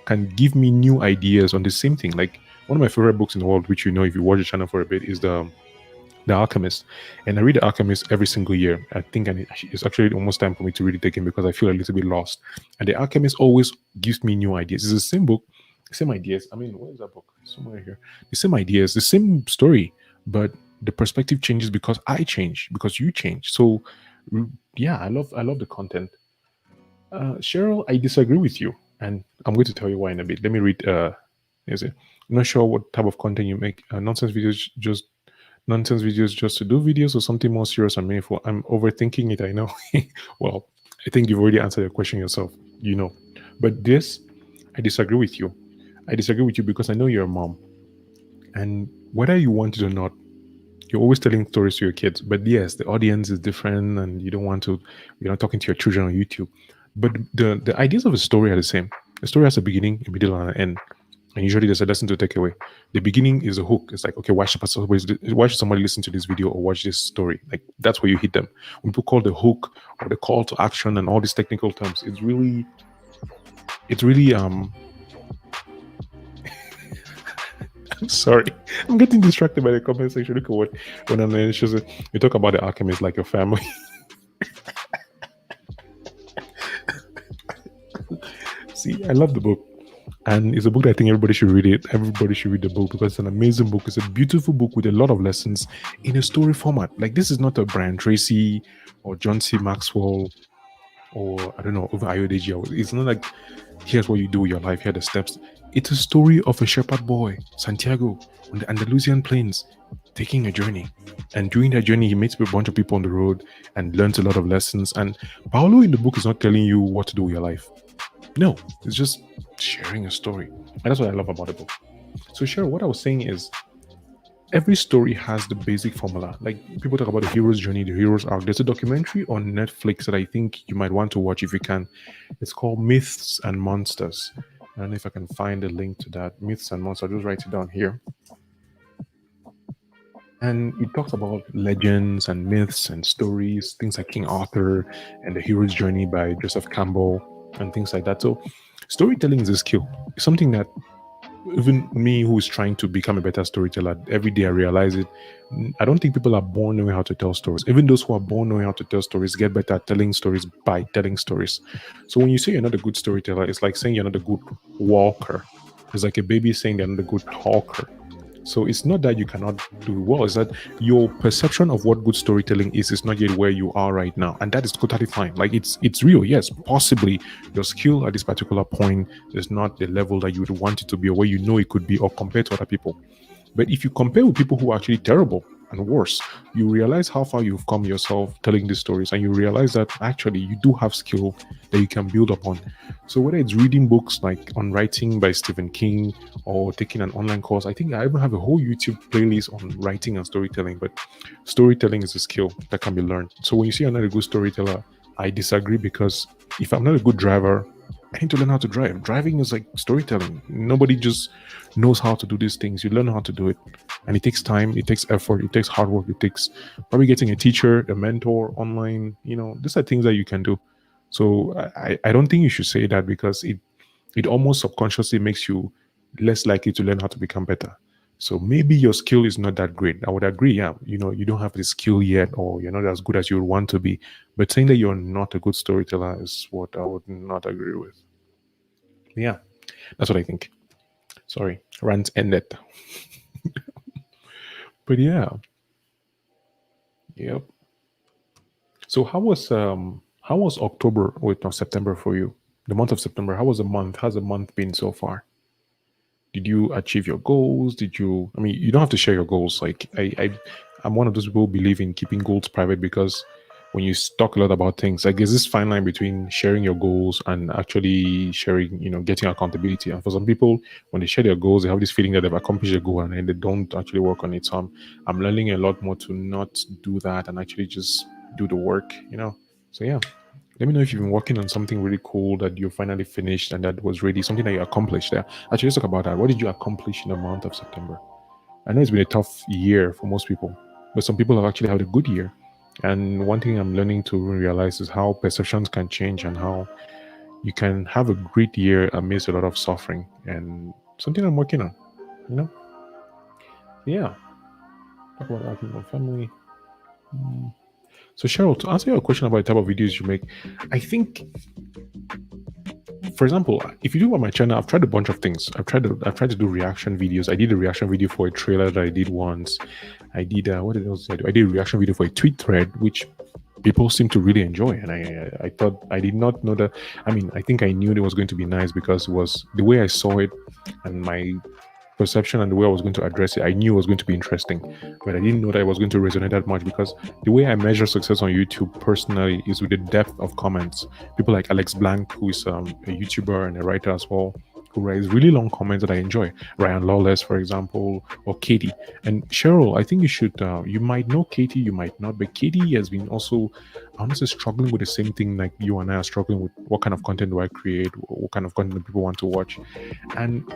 can give me new ideas on the same thing. Like one of my favorite books in the world, which you know if you watch the channel for a bit, is the Alchemist. And I read The Alchemist every single year. I think it's actually almost time for me to read it again because I feel a little bit lost. And The Alchemist always gives me new ideas. It's the same book, same ideas. I mean, where is that book? Somewhere here. The same ideas, the same story, but the perspective changes because I change, because you change. So yeah, I love the content. Cheryl, I disagree with you, and I'm going to tell you why in a bit. Let me read. Is it? I'm not sure what type of content you make. Nonsense videos, just to do videos, or something more serious and meaningful. I'm overthinking it. I know. Well, I think you've already answered your question yourself. You know, but this, I disagree with you. I disagree with you because I know you're a mom, and whether you want it or not, you're always telling stories to your kids. But yes, the audience is different, and you don't want to. You're not talking to your children on YouTube. But the ideas of a story are the same. The story has a beginning, a middle, and an end. And usually there's a lesson to take away. The beginning is a hook. It's like, okay, why should somebody listen to this video or watch this story? Like that's where you hit them. When people call the hook or the call to action and all these technical terms, it's really I'm sorry. I'm getting distracted by the comment section. Look at what when I'm in you talk about the alchemist like your family. See, I love the book. And it's a book that I think everybody should read it. Everybody should read the book because it's an amazing book. It's a beautiful book with a lot of lessons in a story format. Like this is not a Brian Tracy or John C. Maxwell or I don't know, over Ayodeji. It's not like here's what you do with your life, here are the steps. It's a story of a shepherd boy, Santiago, on the Andalusian plains, taking a journey. And during that journey, he meets a bunch of people on the road and learns a lot of lessons. And Paolo in the book is not telling you what to do with your life. No, it's just sharing a story. And that's what I love about the book. So, Cheryl, what I was saying is every story has the basic formula. Like people talk about the hero's journey, the hero's arc. There's a documentary on Netflix that I think you might want to watch if you can. It's called Myths and Monsters. I don't know if I can find a link to that. Myths and Monsters. I'll just write it down here. And it talks about legends and myths and stories, things like King Arthur and The Hero's Journey by Joseph Campbell and things like that. So storytelling is a skill. It's something that even me who is trying to become a better storyteller, every day I realize it. I don't think people are born knowing how to tell stories. Even those who are born knowing how to tell stories get better at telling stories by telling stories. So when you say you're not a good storyteller, it's like saying you're not a good walker. It's like a baby saying they're not a good talker. So it's not that you cannot do well, it's that your perception of what good storytelling is not yet where you are right now. And that is totally fine. Like it's real. Yes, possibly your skill at this particular point is not the level that you would want it to be or where you know it could be or compared to other people. But if you compare with people who are actually terrible And worse, you realize how far you've come yourself telling these stories, and you realize that actually you do have skill that you can build upon. So whether it's reading books like On Writing by Stephen King or taking an online course, I think I even have a whole YouTube playlist on writing and storytelling. But storytelling is a skill that can be learned. So when you see I'm not a good storyteller, I disagree, because if I'm not a good driver, I need to learn how to drive. Driving is like storytelling. Nobody just knows how to do these things. You learn how to do it. And it takes time, it takes effort, it takes hard work, it takes probably getting a teacher, a mentor online. These are things that you can do. So I don't think you should say that, because it almost subconsciously makes you less likely to learn how to become better. So maybe your skill is not that great. I would agree, yeah, you don't have the skill yet, or you're not as good as you would want to be. But saying that you're not a good storyteller is what I would not agree with. Yeah, that's what I think. Sorry, rant ended. But yeah, yep. So how was October, wait, no, September for you? The month of September. How was the month? How's the month been so far? Did you achieve your goals? Did you? I mean, you don't have to share your goals. Like I'm one of those people who believe in keeping goals private, because when you talk a lot about things, like there's this fine line between sharing your goals and actually sharing, getting accountability. And for some people, when they share their goals, they have this feeling that they've accomplished a goal and then they don't actually work on it. So I'm learning a lot more to not do that and actually just do the work. So yeah. Let me know if you've been working on something really cool that you finally finished and that was ready, something that you accomplished there. Actually, let's talk about that. What did you accomplish in the month of September? I know it's been a tough year for most people, but some people have actually had a good year. And one thing I'm learning to realize is how perceptions can change and how you can have a great year amidst a lot of suffering. And something I'm working on, you know? Yeah. Talk about that with my family. So Cheryl, to answer your question about the type of videos you make, I think, for example, if you look at my channel, I've tried a bunch of things. I've tried to do reaction videos. I did a reaction video for a trailer that I did once. I did what else did I do? I did a reaction video for a tweet thread, which people seem to really enjoy. And I thought, I did not know that. I mean, I think I knew it was going to be nice because it was the way I saw it and my perception and the way I was going to address it. I knew it was going to be interesting, but I didn't know that it was going to resonate that much, because the way I measure success on YouTube personally is with the depth of comments. People like Alex Blank, who is a YouTuber and a writer as well, who writes really long comments that I enjoy. Ryan Lawless, for example, or Katie. And Cheryl, I think you should, you might know Katie, you might not, but Katie has been also, honestly, struggling with the same thing like you and I are struggling with. What kind of content do I create? What kind of content do people want to watch? And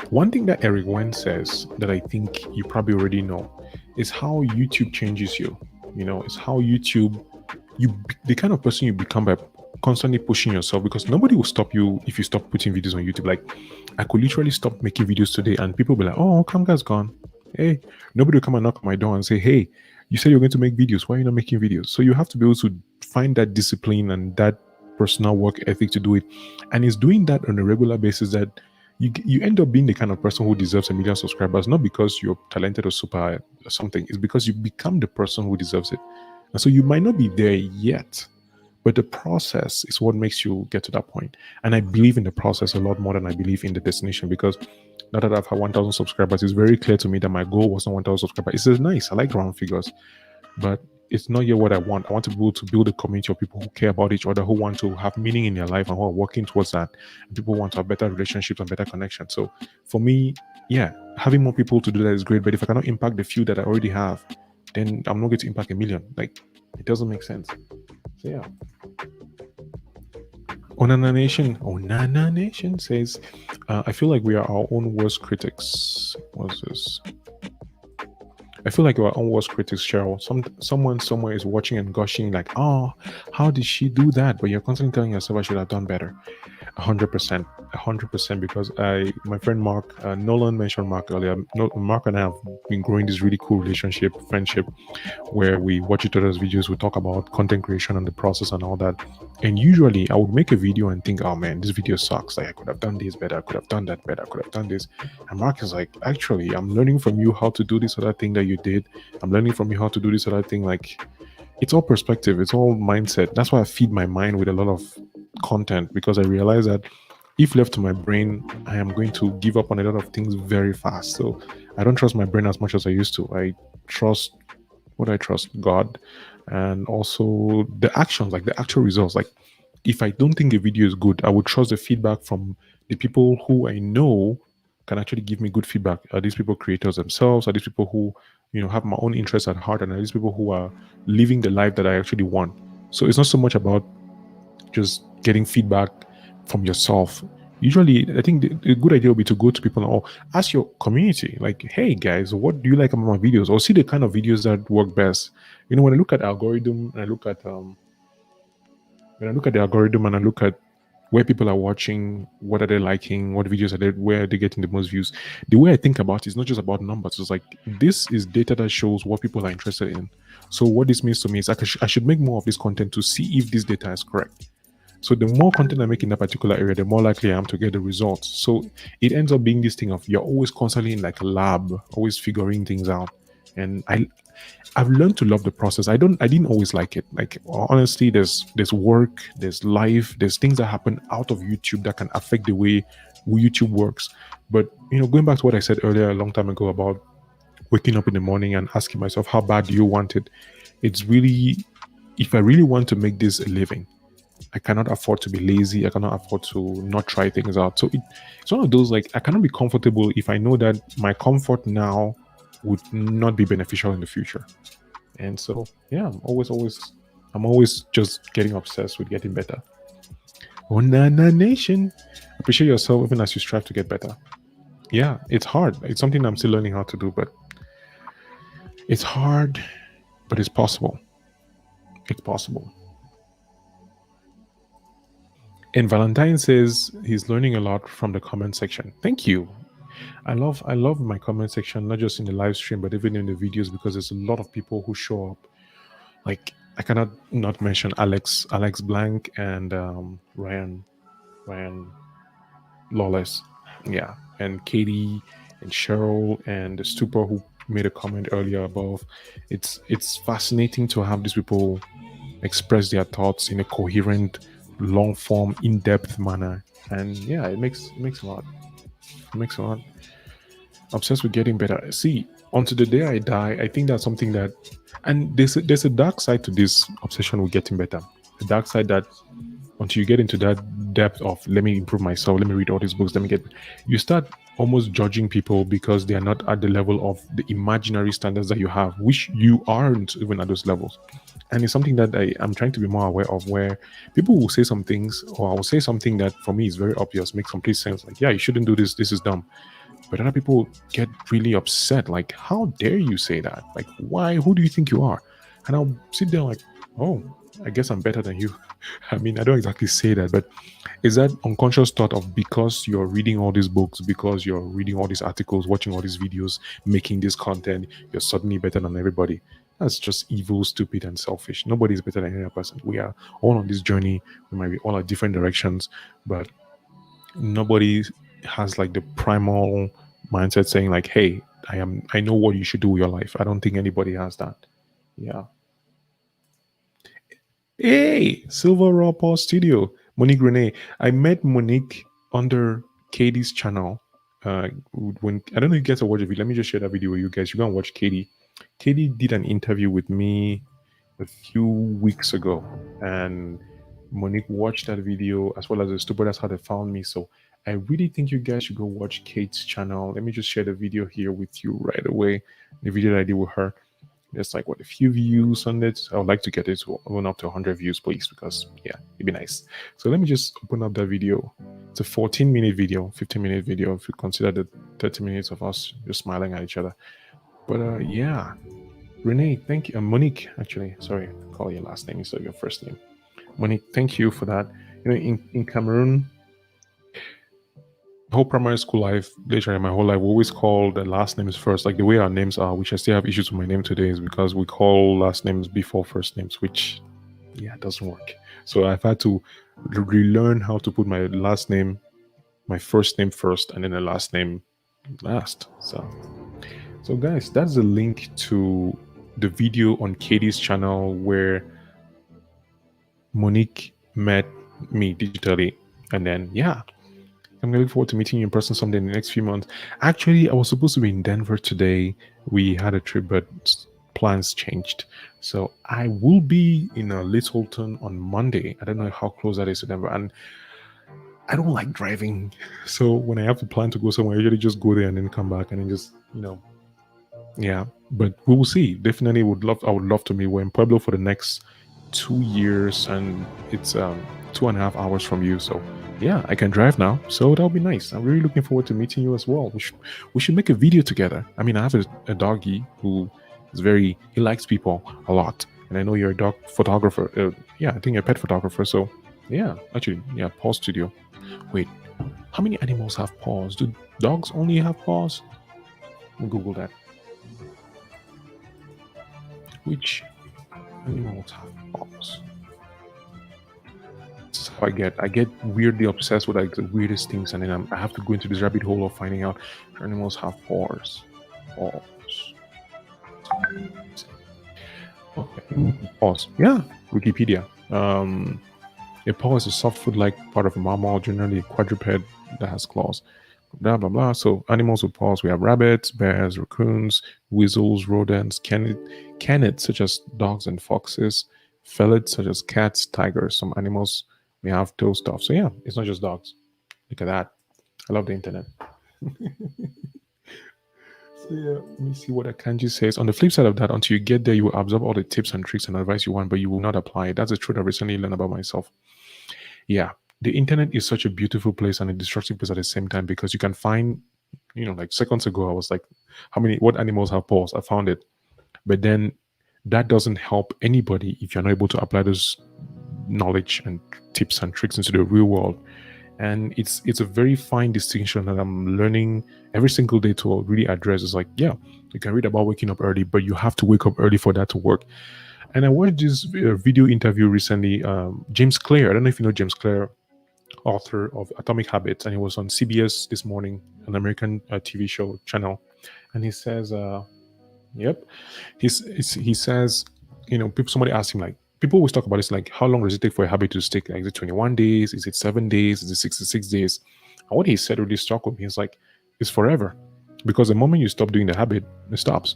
one thing that Eric Wen says that I think you probably already know is how YouTube changes you. It's how YouTube, the kind of person you become by constantly pushing yourself, because nobody will stop you if you stop putting videos on YouTube. Like, I could literally stop making videos today and people will be like, oh, Kamga's gone. Hey, nobody will come and knock on my door and say, hey, you said you're going to make videos. Why are you not making videos? So you have to be able to find that discipline and that personal work ethic to do it. And it's doing that on a regular basis that you end up being the kind of person who deserves 1 million subscribers, not because you're talented or super or something. It's because you become the person who deserves it. And so you might not be there yet, but the process is what makes you get to that point. And I believe in the process a lot more than I believe in the destination, because now that I've had 1,000 subscribers, it's very clear to me that my goal wasn't 1,000 subscribers. It's just nice. I like round figures, but it's not yet what I want. I want to be able to build a community of people who care about each other, who want to have meaning in their life and who are working towards that. And people want to have better relationships and better connections. So for me, yeah, having more people to do that is great. But if I cannot impact the few that I already have, then I'm not going to impact 1 million. Like, it doesn't make sense. So yeah. Onana Nation says, I feel like we are our own worst critics. What's this? I feel like our own worst critics, Cheryl. Someone somewhere is watching and gushing like, oh, how did she do that? But you're constantly telling yourself, I should have done better. 100%, because my friend Mark, Nolan mentioned Mark earlier. Mark and I have been growing this really cool friendship, where we watch each other's videos, we talk about content creation and the process and all that. And usually I would make a video and think, oh man, this video sucks. Like, I could have done this better, I could have done that better, I could have done this. And Mark is like, actually, I'm learning from you how to do this other thing that you did. I'm learning from you how to do this other thing. Like, it's all perspective, it's all mindset. That's why I feed my mind with a lot of content, because I realize that if left to my brain, I am going to give up on a lot of things very fast. So I don't trust my brain as much as I used to. I trust what I trust God, and also the actions, like the actual results. Like if I don't think a video is good, I would trust the feedback from the people who I know can actually give me good feedback. Are these people creators themselves? Are these people who, have my own interests at heart? And are these people who are living the life that I actually want? So it's not so much about just getting feedback from yourself. Usually, I think the good idea would be to go to people or ask your community, like, hey guys, what do you like about my videos? Or see the kind of videos that work best. When I look at algorithm and I look at when I look at the algorithm and I look at where people are watching, what are they liking, what videos are they, where are they getting the most views. The way I think about it is not just about numbers. It's like this is data that shows what people are interested in. So what this means to me is I should make more of this content to see if this data is correct. So the more content I make in that particular area, the more likely I am to get the results. So it ends up being this thing of you're always constantly in like a lab, always figuring things out. And I've learned to love the process. I didn't always like it. Like honestly, there's work, there's life, there's things that happen out of YouTube that can affect the way YouTube works. But going back to what I said earlier a long time ago about waking up in the morning and asking myself, how bad do you want it? It's really, if I really want to make this a living, I cannot afford to be lazy. I cannot afford to not try things out. So it's one of those, like, I cannot be comfortable if I know that my comfort now would not be beneficial in the future. And so, yeah, I'm always just getting obsessed with getting better. Oh, Nana Nation. Appreciate yourself even as you strive to get better. Yeah, it's hard. It's something I'm still learning how to do, but it's hard, but it's possible. It's possible. And Valentine says he's learning a lot from the comment section. Thank you. I love my comment section, not just in the live stream, but even in the videos, because there's a lot of people who show up. Like I cannot not mention Alex Blank and Ryan Lawless, yeah, and Katie and Cheryl and the Stupor who made a comment earlier above. It's fascinating to have these people express their thoughts in a coherent, long form, in depth manner, and yeah, it makes a lot. It makes a lot. Obsessed with getting better. See, until the day I die, I think that's something that, and there's a dark side to this obsession with getting better. The dark side that until you get into that depth of let me improve myself, let me read all these books, let me get, you start almost judging people because they are not at the level of the imaginary standards that you have, which you aren't even at those levels. And it's something that I'm trying to be more aware of, where people will say some things, or I will say something that for me is very obvious, makes complete sense. Like, yeah, you shouldn't do this. This is dumb. But other people get really upset. Like, how dare you say that? Like, why? Who do you think you are? And I'll sit there like, oh, I guess I'm better than you. I mean, I don't exactly say that, but is that unconscious thought of because you're reading all these books, because you're reading all these articles, watching all these videos, making this content, you're suddenly better than everybody. That's just evil, stupid, and selfish. Nobody's better than any other person. We are all on this journey. We might be all at different directions, but nobody has like the primal mindset saying like, hey, I know what you should do with your life. I don't think anybody has that. Yeah. Hey, Silver Raw Paw Studio, Monique Renee. I met Monique under Katie's channel. When I don't know if you guys are watching it, let me just share that video with you guys. You go and watch Katie. Katie did an interview with me a few weeks ago, and Monique watched that video as well as the stupid. That's how they found me. So I really think you guys should go watch Kate's channel. Let me just share the video here with you right away. The video that I did with her. There's like a few views on it. I would like to get it to open up to 100 views, please, because yeah, it'd be nice. So let me just open up that video. It's a 14-minute video, 15-minute video if you consider the 30 minutes of us just smiling at each other. But yeah, Renee, thank you. Monique, actually, sorry, I call your last name instead of your first name. Monique, thank you for that. In Cameroon, whole primary school life, literally my whole life, we always call the last names first. Like the way our names are, which I still have issues with my name today, is because we call last names before first names, which yeah, doesn't work. So I've had to relearn how to put my last name, my first name first, and then the last name last. So guys, that's the link to the video on Katie's channel where Monique met me digitally, and then yeah. I'm looking forward to meeting you in person someday in the next few months. Actually, I was supposed to be in Denver today. We had a trip, but plans changed. So I will be in Littleton on Monday. I don't know how close that is to Denver. And I don't like driving. So when I have to plan to go somewhere, I usually just go there and then come back and then just, yeah. But we will see. Definitely I would love to meet. We're in Pueblo for the next 2 years and it's 2.5 hours from you. So yeah, I can drive now. So that'll be nice. I'm really looking forward to meeting you as well. We should make a video together. I mean, I have a doggy who is he likes people a lot. And I know you're a dog photographer. Yeah, I think you're a pet photographer. So yeah, actually, yeah, paw studio. Wait, how many animals have paws? Do dogs only have paws? Google that. Which animals have paws? This is how I get weirdly obsessed with like the weirdest things, and then I have to go into this rabbit hole of finding out if animals have paws. Paws. Okay. Paws. Yeah. Wikipedia. A paw is a soft-foot-like part of a mammal, generally a quadruped that has claws. Blah blah blah. So animals with paws, we have rabbits, bears, raccoons, weasels, rodents, canids such as dogs and foxes, felids such as cats, tigers. Some animals may have toe stuff. So yeah, it's not just dogs. Look at that. I love the internet. So yeah, let me see what Akanji says. On the flip side of that, until you get there, you will absorb all the tips and tricks and advice you want, but you will not apply it. That's the truth I recently learned about myself. Yeah, the internet is such a beautiful place and a destructive place at the same time because you can find, like seconds ago, I was like, what animals have paws? I found it. But then that doesn't help anybody if you're not able to apply those knowledge and tips and tricks into the real world. And it's a very fine distinction that I'm learning every single day to really address. It's like, yeah, you can read about waking up early, but you have to wake up early for that to work. And I watched this video interview recently. James Clear, I don't know if you know James Clear, author of Atomic Habits, and he was on CBS this morning, an American TV show channel. And he says, yep, he says, somebody asked him, like, people always talk about this, like, how long does it take for a habit to stick? Like, is it 21 days? Is it 7 days? Is it 66 days? And what he said really struck with me. He's like, it's forever. Because the moment you stop doing the habit, it stops.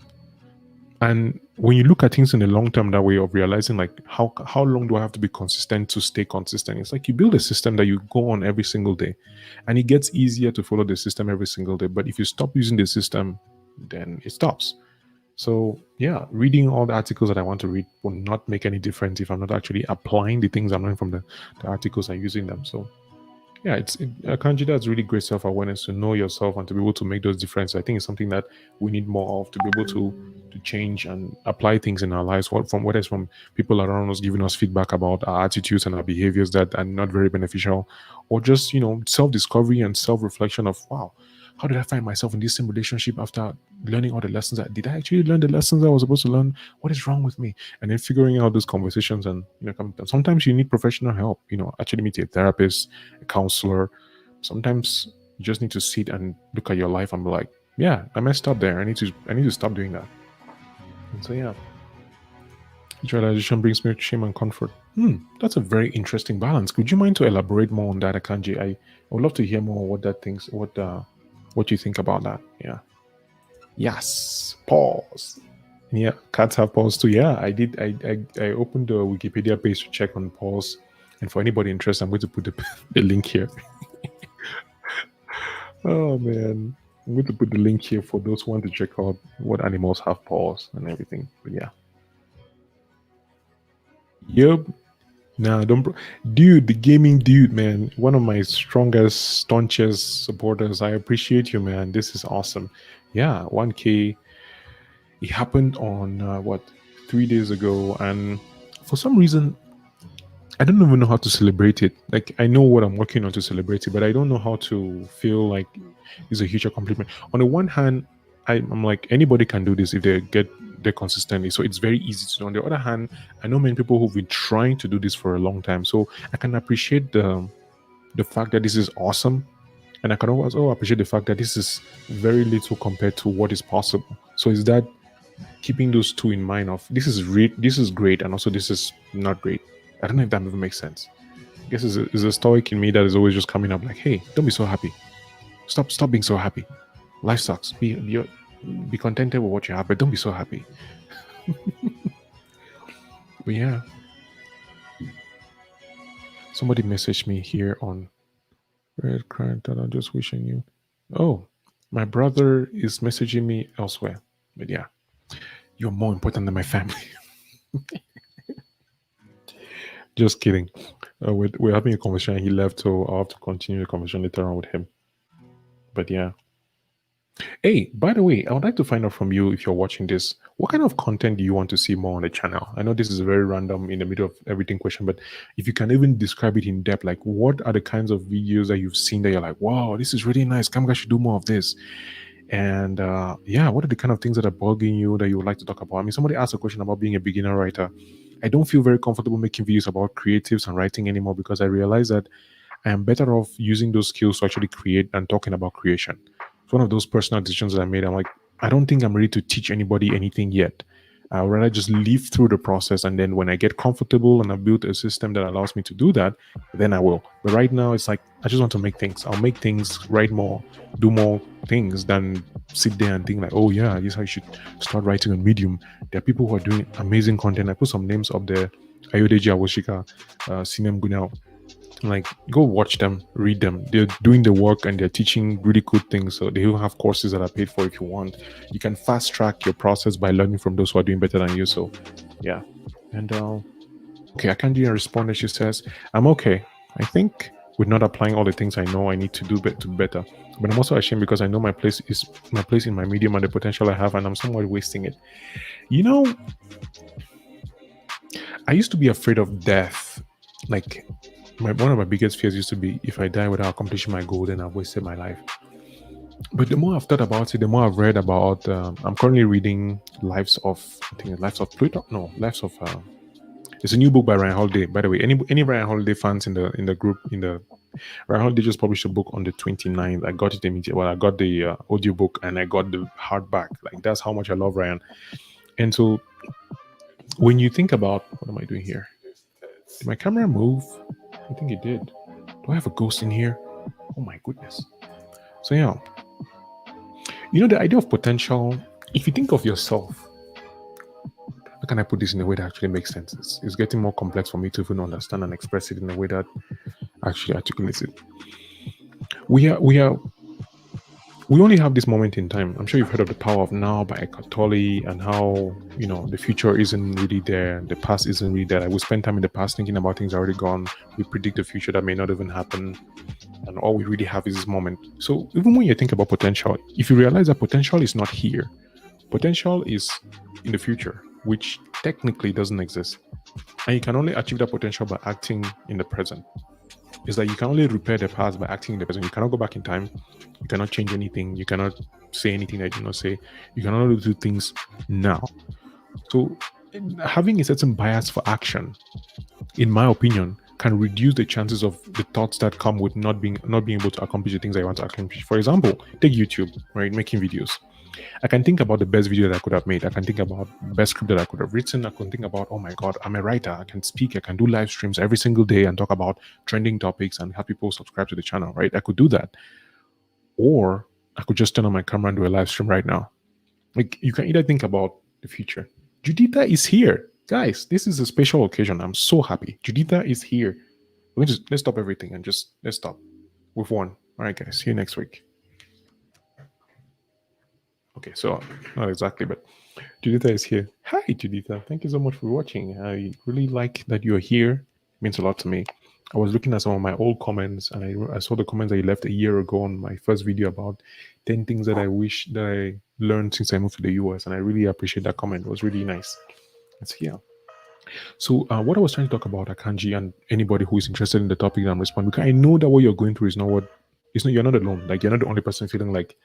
And when you look at things in the long term that way of realizing, like, how long do I have to be consistent to stay consistent? It's like you build a system that you go on every single day, and it gets easier to follow the system every single day. But if you stop using the system, then it stops. So yeah, reading all the articles that I want to read will not make any difference if I'm not actually applying the things I'm learning from the articles and using them. So yeah, Kanji, that's really great self-awareness to know yourself and to be able to make those differences. I think it's something that we need more of, to be able to change and apply things in our lives, whether it's from people around us giving us feedback about our attitudes and our behaviors that are not very beneficial, or just self-discovery and self-reflection of, wow, how did I find myself in this same relationship after learning all the lessons? Did I actually learn the lessons I was supposed to learn? What is wrong with me? And then figuring out those conversations, and sometimes you need professional help. Actually meet a therapist, a counselor. Sometimes you just need to sit and look at your life and be like, yeah, I messed up there. I need to stop doing that. And so yeah, each realization brings me shame and comfort. That's a very interesting balance. Could you mind to elaborate more on that, Akanji? I would love to hear more what you think about that. Yeah. Yes. Pause. Yeah, cats have paws too. Yeah, I did. I opened the Wikipedia page to check on paws, and for anybody interested, I'm going to put the link here. Oh man, I'm going to put the link here for those who want to check out what animals have paws and everything. But yeah. Yep. Nah, dude, the gaming dude, man. One of my strongest, staunchest supporters. I appreciate you, man. This is awesome. Yeah, 1K. It happened on 3 days ago, and for some reason, I don't even know how to celebrate it. Like, I know what I'm working on to celebrate it, but I don't know how to feel like it's a huge accomplishment. On the one hand, I'm like, anybody can do this if they get there consistently, so it's very easy to do. On the other hand, I know many people who've been trying to do this for a long time, so I can appreciate the fact that this is awesome, and I can also appreciate the fact that this is very little compared to what is possible. So is that keeping those two in mind of this is great, and also this is not great. I don't know if that even makes sense. I guess it's a stoic in me that is always just coming up like, hey, don't be so happy. Stop being so happy. Life sucks. Be contented with what you have, but don't be so happy. But yeah, somebody messaged me here on Red Crying that I'm just wishing you. Oh, my brother is messaging me elsewhere. But yeah, you're more important than my family. Just kidding. We're having a conversation. He left, so I'll have to continue the conversation later on with him. But yeah. Hey, by the way, I would like to find out from you if you're watching this, what kind of content do you want to see more on the channel? I know this is a very random in the middle of everything question, but if you can even describe it in depth, like what are the kinds of videos that you've seen that you're like, wow, this is really nice. Kamga should do more of this. And yeah, what are the kind of things that are bugging you that you would like to talk about? I mean, somebody asked a question about being a beginner writer. I don't feel very comfortable making videos about creatives and writing anymore because I realize that I am better off using those skills to actually create than talking about creation. It's one of those personal decisions that I made. I'm like, I don't think I'm ready to teach anybody anything yet. I'd rather just live through the process. And then when I get comfortable and I've built a system that allows me to do that, then I will. But right now, it's like, I just want to make things. I'll make things, write more, do more things than sit there and think like, oh yeah, this is how you should start writing on Medium. There are people who are doing amazing content. I put some names up there. Ayodeji Awoshika, Sinem Gunao. Like, go watch them, read them. They're doing the work and they're teaching really good things. So they will have courses that are paid for if you want. You can fast track your process by learning from those who are doing better than you. So yeah. And okay, I can't do a response. She says, I'm okay. I think with not applying all the things I know I need to do to better. But I'm also ashamed because I know my place in my medium and the potential I have, and I'm somewhat wasting it. You know, I used to be afraid of death. Like, one of my biggest fears used to be if I die without accomplishing my goal, then I've wasted my life. But the more I've thought about it, the more I've read about. I'm currently reading Lives of Pluto. No, Lives of. It's a new book by Ryan Holiday. By the way, any Ryan Holiday fans in the group Ryan Holiday just published a book on the 29th. I got it immediately. Well, I got the audio book and I got the hardback. Like, that's how much I love Ryan. And so when you think about what am I doing here? Did my camera move? I think it did. Do I have a ghost in here? Oh my goodness. So yeah, the idea of potential, if you think of yourself, how can I put this in a way that actually makes sense? It's getting more complex for me to even understand and express it in a way that actually articulates it. We only have this moment in time. I'm sure you've heard of The Power of Now by Eckhart Tolle and how, the future isn't really there. The past isn't really there. Like, we spend time in the past thinking about things already gone. We predict the future that may not even happen. And all we really have is this moment. So even when you think about potential, if you realize that potential is not here, potential is in the future, which technically doesn't exist. And you can only achieve that potential by acting in the present. Is that you can only repair the past by acting in the present. You cannot go back in time. You cannot change anything. You cannot say anything that you did not say. You can only do things now. So having a certain bias for action, in my opinion, can reduce the chances of the thoughts that come with not being able to accomplish the things I want to accomplish. For example, take YouTube, right? Making videos. I can think about the best video that I could have made. I can think about the best script that I could have written. I can think about, oh my God, I'm a writer. I can speak. I can do live streams every single day and talk about trending topics and have people subscribe to the channel, right? I could do that. Or I could just turn on my camera and do a live stream right now. Like, you can either think about the future. Juditha is here. Guys, this is a special occasion. I'm so happy. Juditha is here. Let's stop everything and let's stop with one. All right, guys. See you next week. Okay, so not exactly, but Juditha is here. Hi, Juditha. Thank you so much for watching. I really like that you're here. It means a lot to me. I was looking at some of my old comments and I saw the comments that you left a year ago on my first video about 10 things that I wish that I learned since I moved to the US. And I really appreciate that comment. It was really nice. It's here. So what I was trying to talk about, Akanji, and anybody who is interested in the topic that I'm responding, because I know that what you're going through you're not alone. Like, you're not the only person feeling like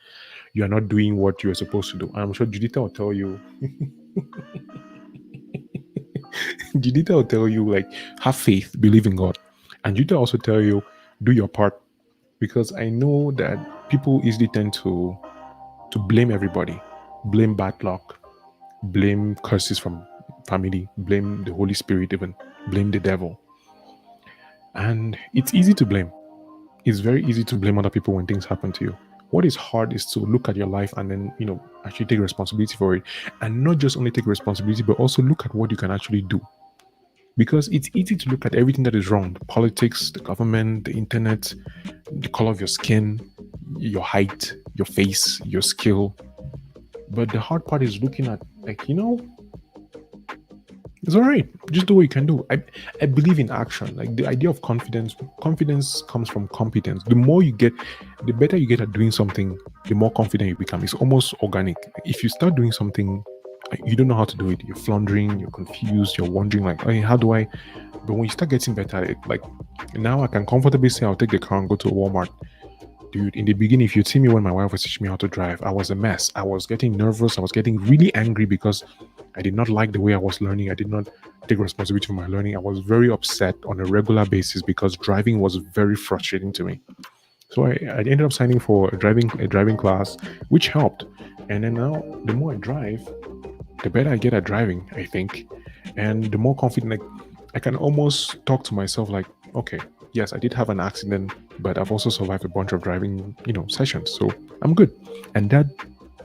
you are not doing what you are supposed to do. I'm sure Juditha will tell you. Juditha will tell you, like, have faith, believe in God. And Juditha also tell you, do your part. Because I know that people easily tend to blame everybody, blame bad luck, blame curses from family, blame the Holy Spirit, even blame the devil. And it's easy to blame. It's very easy to blame other people when things happen to you. What is hard is to look at your life and then, actually take responsibility for it. And not just only take responsibility, but also look at what you can actually do. Because it's easy to look at everything that is wrong: the politics, the government, the internet, the color of your skin, your height, your face, your skill. But the hard part is looking at, like, it's all right. Just do what you can do. I believe in action. Like the idea of confidence. Confidence comes from competence. The more you get, the better you get at doing something, the more confident you become. It's almost organic. If you start doing something, you don't know how to do it. You're floundering. You're confused. You're wondering, like, hey, how do I? But when you start getting better at it, like now, I can comfortably say I'll take the car and go to Walmart. Dude, in the beginning, if you'd see me when my wife was teaching me how to drive, I was a mess. I was getting nervous. I was getting really angry because I did not like the way I was learning. I did not take responsibility for my learning. I was very upset on a regular basis because driving was very frustrating to me. So I ended up signing for a driving class, which helped. And then now, the more I drive, the better I get at driving, I think. And the more confident, like, I can almost talk to myself like, okay, yes, I did have an accident, but I've also survived a bunch of driving, sessions. So I'm good. And that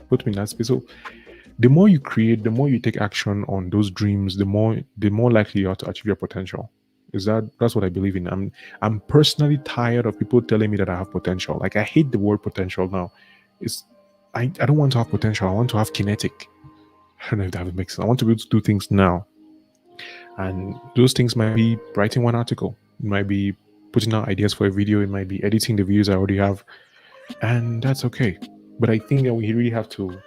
put me in that space. So the more you create, the more you take action on those dreams, the more likely you are to achieve your potential. That's what I believe in. I'm personally tired of people telling me that I have potential. Like, I hate the word potential now. It's I don't want to have potential. I want to have kinetic. I don't know if that makes sense. I want to be able to do things now. And those things might be writing one article. It might be putting out ideas for a video. It might be editing the videos I already have. And that's okay. But I think that we really have to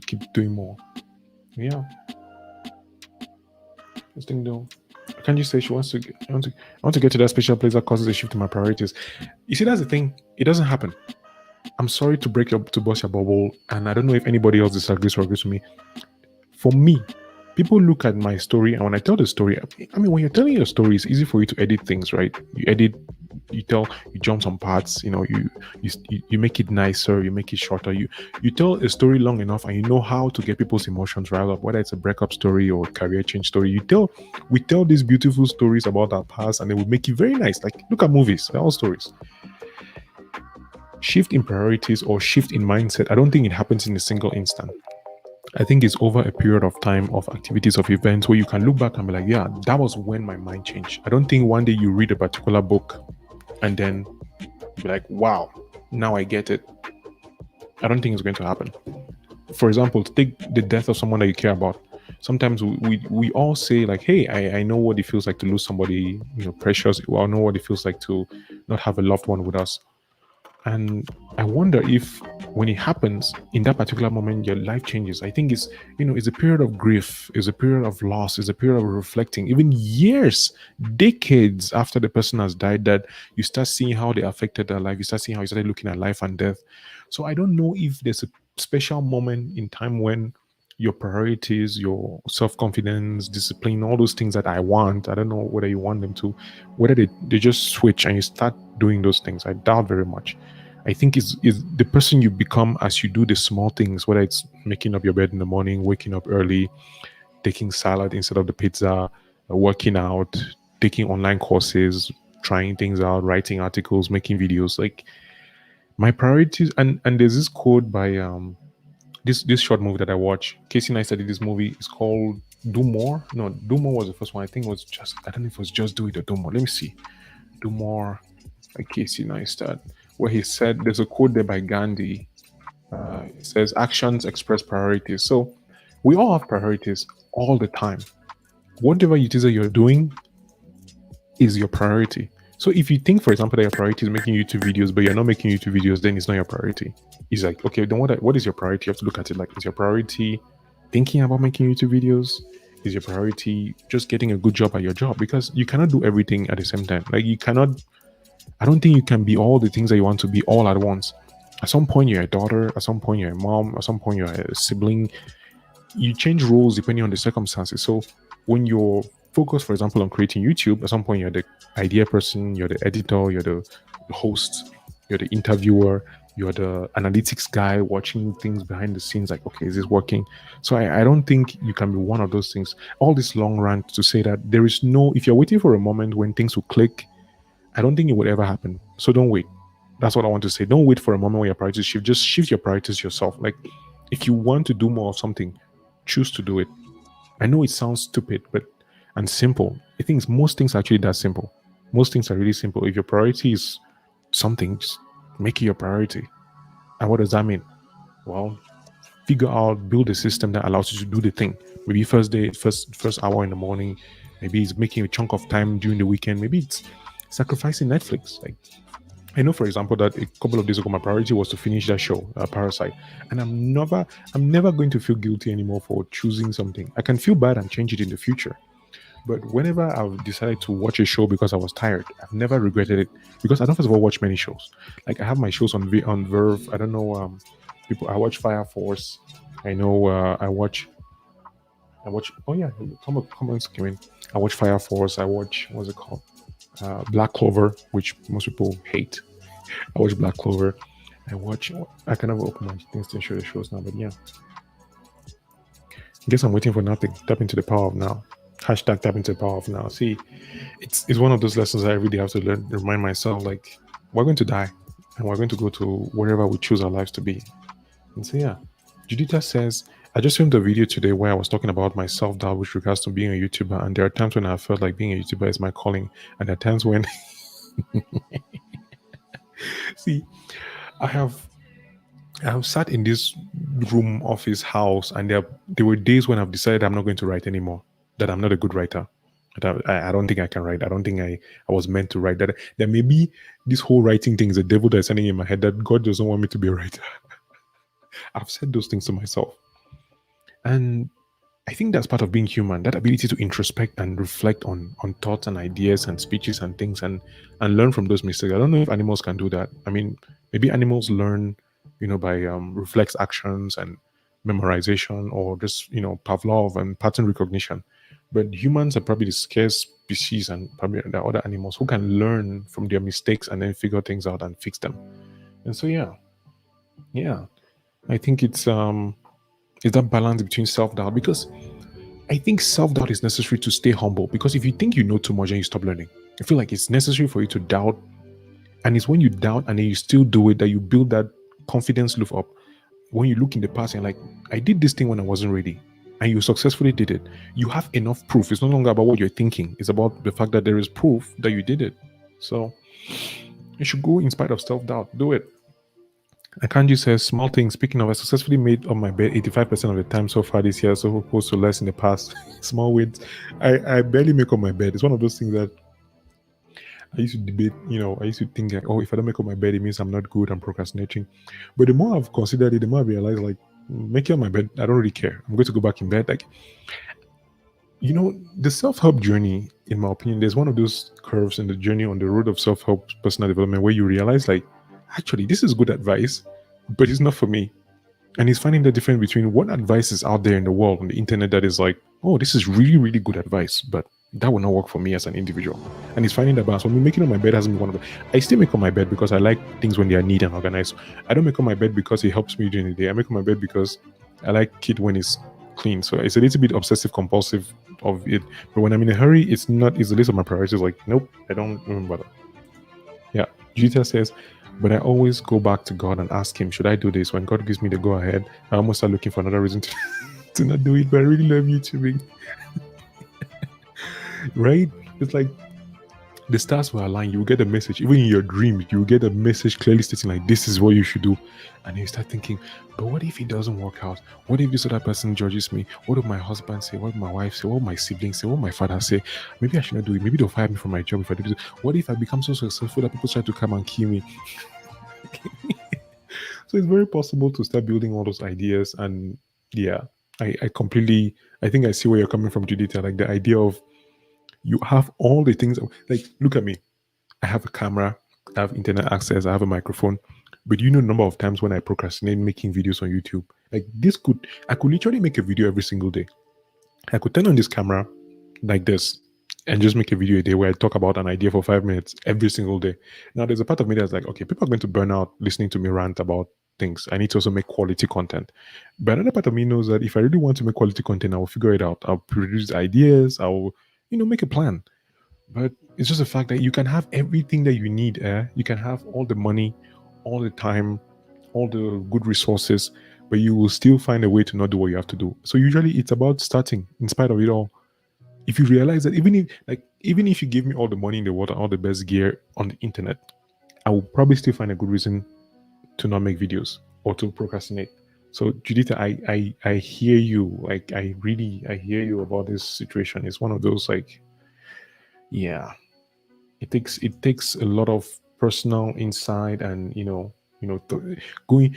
keep doing more. Yeah. This thing though. Can't you say she wants to get, I want to get to that special place that causes a shift in my priorities? You see, that's the thing. It doesn't happen. I'm sorry to burst your bubble, and I don't know if anybody else disagrees or agrees with me. For me, people look at my story, and when I tell the story, I mean, when you're telling your story, it's easy for you to edit things, right? You edit, you jump some parts, you make it nicer, you make it shorter. You tell a story long enough, and you know how to get people's emotions riled up, whether it's a breakup story or a career change story. We tell these beautiful stories about our past, and they would make it very nice. Like, look at movies, they're all stories. Shift in priorities or shift in mindset, I don't think it happens in a single instant. I think it's over a period of time, of activities, of events, where you can look back and be like, yeah, that was when my mind changed. I don't think one day you read a particular book and then be like, wow, now I get it. I don't think it's going to happen. For example, to take the death of someone that you care about. Sometimes we all say, like, hey, I know what it feels like to lose somebody, precious. I know what it feels like to not have a loved one with us. And I wonder if when it happens in that particular moment, your life changes. I think it's a period of grief, it's a period of loss, it's a period of reflecting, even years, decades after the person has died, that you start seeing how they affected their life. You start seeing how you started looking at life and death. So I don't know if there's a special moment in time when your priorities, your self-confidence, discipline, all those things that I want, I don't know whether you want them to, whether they just switch and you start doing those things. I doubt very much. I think is the person you become as you do the small things, whether it's making up your bed in the morning, waking up early, taking salad instead of the pizza, working out, taking online courses, trying things out, writing articles, making videos. Like, my priorities, and there's this quote by this short movie that I watched. Casey and I studied this movie. It's called Do More. No, Do More was the first one. I think it was just, I don't know if it was Just Do It or Do More. Let me see. Do More by Casey Neistat, where he said, there's a quote there by Gandhi. It says, actions express priorities. So we all have priorities all the time. Whatever it is that you're doing is your priority. So if you think, for example, that your priority is making YouTube videos, but you're not making YouTube videos, then it's not your priority. It's like, okay, then what is your priority? You have to look at it like, is your priority thinking about making YouTube videos? Is your priority just getting a good job at your job? Because you cannot do everything at the same time. Like, you cannot, I don't think you can be all the things that you want to be all at once. At some point, you're a daughter. At some point, you're a mom. At some point, you're a sibling. You change roles depending on the circumstances. So when you're focused, for example, on creating YouTube, at some point, you're the idea person, you're the editor, you're the host, you're the interviewer, you're the analytics guy watching things behind the scenes, like, okay, is this working? So I don't think you can be one of those things. All this long rant to say that there is no, if you're waiting for a moment when things will click, I don't think it would ever happen. So don't wait. That's what I want to say. Don't wait for a moment where your priorities shift. Just shift your priorities yourself. Like, if you want to do more of something, choose to do it. I know it sounds stupid, but and simple. I think most things are actually that simple. Most things are really simple. If your priority is something, just make it your priority. And what does that mean? Well, figure out, build a system that allows you to do the thing. Maybe first hour in the morning. Maybe it's making a chunk of time during the weekend. Maybe it's sacrificing Netflix. Like, I know, for example, that a couple of days ago, my priority was to finish that show, Parasite, and I'm never going to feel guilty anymore for choosing something. I can feel bad and change it in the future, but whenever I've decided to watch a show because I was tired, I've never regretted it because I don't first of all watch many shows. Like, I have my shows on Verve. I don't know, people. I watch Fire Force. I know, I watch. Oh yeah, some comments came in. I watch Fire Force. I watch, what's it called? Black Clover, which most people hate. I watch Black Clover. I watch. I can never open my things to show the shows now, but yeah. I guess I'm waiting for nothing. Tap into the power of now. Hashtag tap into the power of now. See, it's one of those lessons I every day have to learn. Remind myself, like, we're going to die, and we're going to go to wherever we choose our lives to be. And so yeah, Judita says, I just filmed a video today where I was talking about my self doubt with regards to being a YouTuber, and there are times when I felt like being a YouTuber is my calling, and there are times when see, I have I've sat in this room office house, and there were days when I've decided I'm not going to write anymore. That I'm not a good writer. That I don't think I can write. I don't think I was meant to write. That maybe this whole writing thing is a devil that's standing in my head. That God doesn't want me to be a writer. I've said those things to myself, and I think that's part of being human. That ability to introspect and reflect on thoughts and ideas and speeches and things, and learn from those mistakes. I don't know if animals can do that. I mean, maybe animals learn, by reflex actions and memorization, or just Pavlov and pattern recognition. But humans are probably the scarce species, and probably the other animals who can learn from their mistakes and then figure things out and fix them. And so yeah, I think it's that balance between self doubt, because I think self doubt is necessary to stay humble. Because if you think you know too much and you stop learning, I feel like it's necessary for you to doubt. And it's when you doubt and then you still do it that you build that confidence loop up. When you look in the past and like, I did this thing when I wasn't ready, and you successfully did it, you have enough proof. It's no longer about what you're thinking, it's about the fact that there is proof that you did it. So you should go in spite of self doubt. Do it. Akanji says, small things. Speaking of, I successfully made on my bed 85% of the time so far this year, so opposed to less in the past. Small wins. I barely make on my bed. It's one of those things that I used to debate. I used to think like, oh, if I don't make on my bed, it means I'm not good, I'm procrastinating. But the more I've considered it, the more I realize, like, making on my bed, I don't really care. I'm going to go back in bed. Like, the self-help journey, in my opinion, there's one of those curves in the journey on the road of self-help personal development where you realize, like, actually, this is good advice, but it's not for me. And he's finding the difference between what advice is out there in the world on the internet that is like, oh, this is really, really good advice, but that will not work for me as an individual. And he's finding the balance. For me, making on my bed hasn't been one of them. I still make on my bed because I like things when they are neat and organized. I don't make on my bed because it helps me during the day. I make on my bed because I like it when it's clean. So it's a little bit obsessive compulsive of it. But when I'm in a hurry, it's not. It's the list of my priorities. Like, nope, I don't remember that. Yeah, Jita says, but I always go back to God and ask Him, should I do this? When God gives me the go ahead, I almost start looking for another reason to, to not do it. But I really love YouTubing. Right? It's like the stars will align. You will get a message. Even in your dreams, you will get a message clearly stating, like, this is what you should do. And you start thinking, but what if it doesn't work out? What if this other person judges me? What will my husband say? What will my wife say? What will my siblings say? What will my father say? Maybe I should not do it. Maybe they'll fire me from my job if I do this. What if I become so successful that people try to come and kill me? So it's very possible to start building all those ideas. And yeah, I completely, I think I see where you're coming from, Judith. Like the idea of you have all the things, like, look at me. I have a camera, I have internet access, I have a microphone. But the number of times when I procrastinate making videos on YouTube, like I could literally make a video every single day. I could turn on this camera like this and just make a video a day where I talk about an idea for 5 minutes every single day. Now, there's a part of me that's like, okay, people are going to burn out listening to me rant about things. I need to also make quality content. But another part of me knows that if I really want to make quality content, I will figure it out. I'll produce ideas. I'll, make a plan. But it's just the fact that you can have everything that you need. You can have all the money, all the time, all the good resources, but you will still find a way to not do what you have to do. So usually it's about starting in spite of it all. If you realize that even if you give me all the money in the world and all the best gear on the internet, I will probably still find a good reason to not make videos or to procrastinate. So Judith, I hear you. Like I hear you about this situation. It's one of those like, yeah, it takes a lot of personal insight and going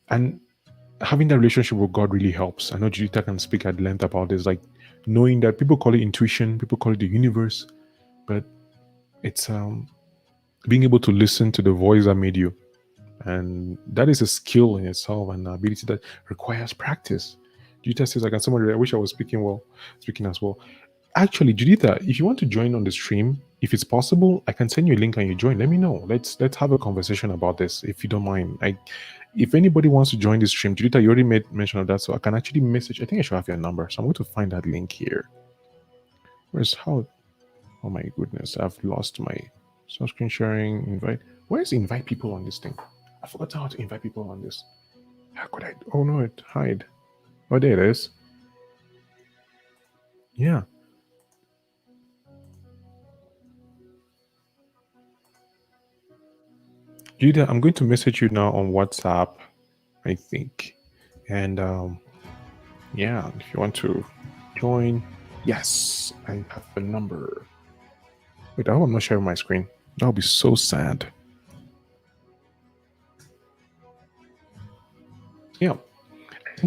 and having that relationship with God really helps. I know Judith can speak at length about this, like knowing that people call it intuition, people call it the universe, but it's being able to listen to the voice that made you, and that is a skill in itself and an ability that requires practice. Judith says, like, and somebody, I wish I was speaking as well. Actually, Juditha, if you want to join on the stream, if it's possible, I can send you a link and you join. Let me know. Let's have a conversation about this, if you don't mind. If anybody wants to join the stream, Juditha, you already made mention of that, so I can actually message. I think I should have your number, so I'm going to find that link here. Where's how? Oh my goodness, I've lost my screen sharing invite. Where's invite people on this thing? I forgot how to invite people on this. How could I? Oh no, it hide. Oh, there it is. Yeah. Judah, I'm going to message you now on WhatsApp, I think. And yeah, if you want to join, yes, I have a number. Wait, I hope I'm not sharing my screen. That would be so sad. Yeah.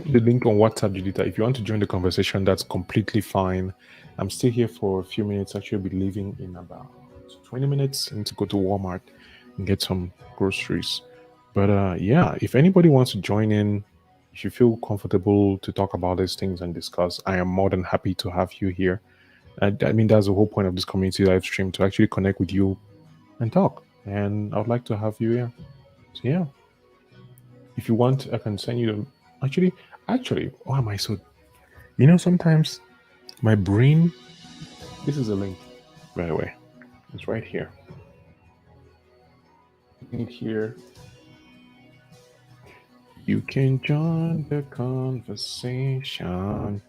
The link on WhatsApp, Judita. If you want to join the conversation, that's completely fine. I'm still here for a few minutes. Actually, I'll be leaving in about 20 minutes. I need to go to Walmart and get some groceries. But yeah, if anybody wants to join in, if you feel comfortable to talk about these things and discuss, I am more than happy to have you here. I mean, that's the whole point of this community live stream, to actually connect with you and talk. And I would like to have you here. So yeah, if you want, I can send you the. Actually, why am I so? Sometimes my brain. This is a link, by the way. It's right here. Right here. You can join the conversation.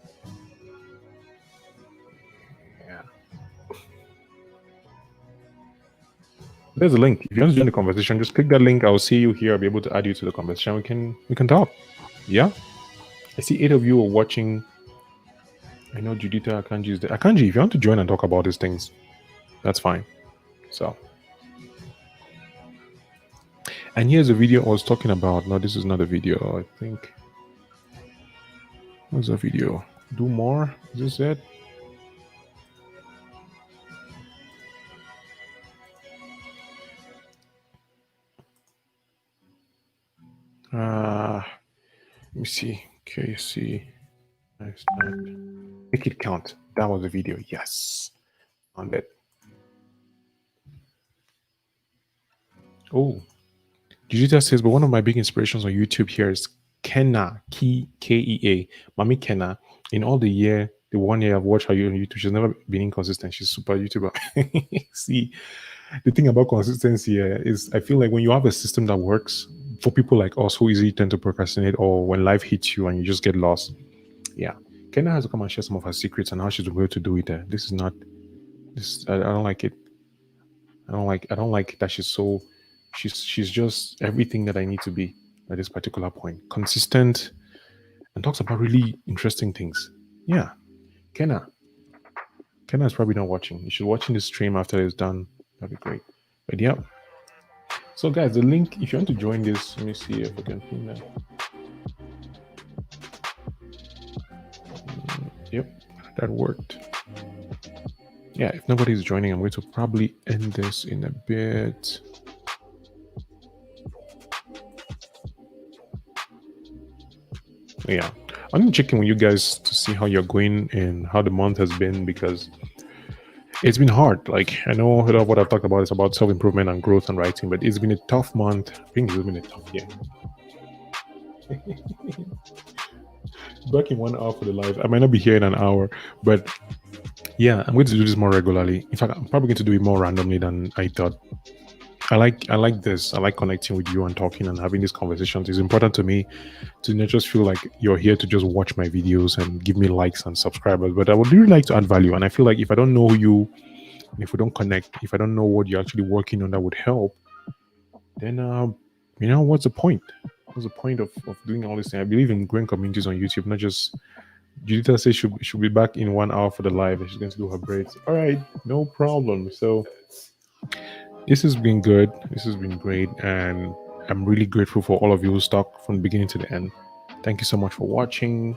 Yeah. There's a link. If you want to join the conversation, just click that link. I'll see you here. I'll be able to add you to the conversation. We can talk. Yeah. I see 8 of you are watching. I know Judita Akanji is there. Akanji, if you want to join and talk about these things, that's fine. So. And here's a video I was talking about. No, this is not a video. I think. What's the video? Do more? Is this it? Let me see. KC. Nice. Make it count. That was the video. Yes. On that. Oh. Jujita says, but one of my big inspirations on YouTube here is Kenna, Kea, Mami Kenna. In all the 1 year I've watched her on YouTube, she's never been inconsistent. She's super YouTuber. See, the thing about consistency is I feel like when you have a system that works for people like us who easily tend to procrastinate, or when life hits you and you just get lost. Yeah. Kenna has to come and share some of her secrets and how she's been able to do it. This is not this. I don't like it. I don't like that she's just everything that I need to be at this particular point. Consistent and talks about really interesting things. Yeah. Kenna is probably not watching. You should watch the stream after it's done. That'd be great. But yeah. So guys, the link, if you want to join this, let me see if I can pin that. Yep, that worked. Yeah, if nobody's joining, I'm going to probably end this in a bit. Yeah, I'm checking with you guys to see how you're going and how the month has been, because it's been hard. Like, I know a lot of what I've talked about is about self-improvement and growth and writing, but it's been a tough month. I think it's been a tough year. Back in 1 hour for the live. I might not be here in an hour, but Yeah, I'm going to do this more regularly. In fact, I'm probably going to do it more randomly than I thought. I like this. I like connecting with you and talking and having these conversations. It's important to me to not just feel like you're here to just watch my videos and give me likes and subscribers, but I would really like to add value. And I feel like if I don't know you, if we don't connect, if I don't know what you're actually working on that would help, then what's the point? What's the point of doing all this thing? I believe in growing communities on YouTube, not just Judita says should be back in 1 hour for the live and she's going to do her braids. All right, no problem. So this has been good. This has been great. And I'm really grateful for all of you who stuck from the beginning to the end. Thank you so much for watching.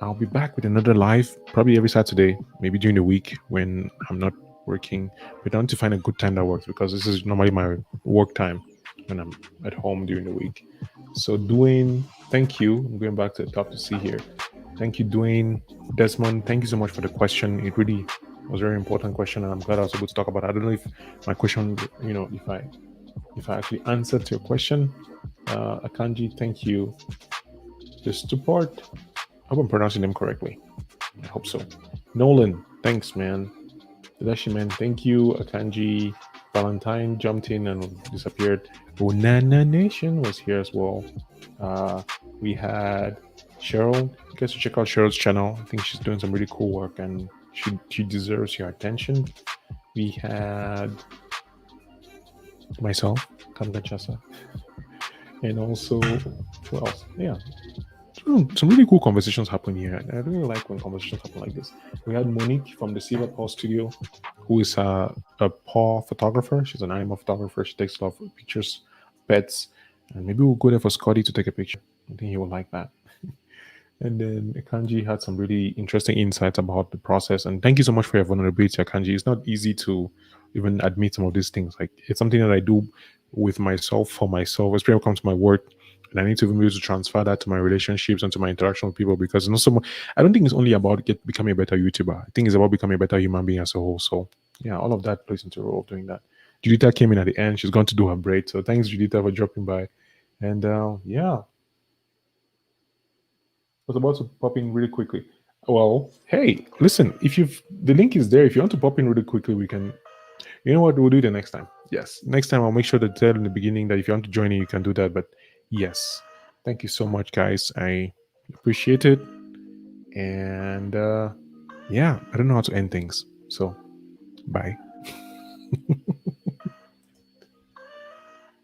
I'll be back with another live probably every Saturday, maybe during the week when I'm not working. But I want to find a good time that works because this is normally my work time when I'm at home during the week. So, Dwayne, thank you. I'm going back to the top to see here. Thank you, Dwayne. Desmond, thank you so much for the question. It really was a very important question, and I'm glad I was able to talk about it. I don't know if my question, if I actually answered to your question. Akanji, thank you. The support. I hope I'm pronouncing them correctly. I hope so. Nolan, thanks, man. Tadashi, man, thank you. Akanji, Valentine jumped in and disappeared. Onana Nation was here as well. We had Cheryl. You guys should check out Cheryl's channel. I think she's doing some really cool work and she deserves your attention. We had myself, Kamga Tchassa, and also who else? Yeah, some really cool conversations happen here. I really like when conversations happen like this. We had Monique from the Silver Paw Studio, who is a paw photographer. She's an animal photographer. She takes a lot of pictures, pets, and maybe we'll go there for Scotty to take a picture. I think he will like that. And then Akanji had some really interesting insights about the process. And thank you so much for your vulnerability, Akanji. It's not easy to even admit some of these things. Like it's something that I do with myself for myself, especially when it comes to my work. And I need to even be able to transfer that to my relationships and to my interaction with people because it's not so much, I don't think it's only about becoming a better YouTuber. I think it's about becoming a better human being as a whole. So yeah, all of that plays into a role of doing that. Judita came in at the end. She's going to do her braid. So thanks, Judita, for dropping by. And yeah, was about to pop in really quickly. Well, hey, listen, if you've the link is there. If you want to pop in really quickly, we can. You know what? We'll do the next time. Yes, next time I'll make sure to tell in the beginning that if you want to join in, you can do that. But yes, thank you so much, guys. I appreciate it. And yeah, I don't know how to end things. So bye.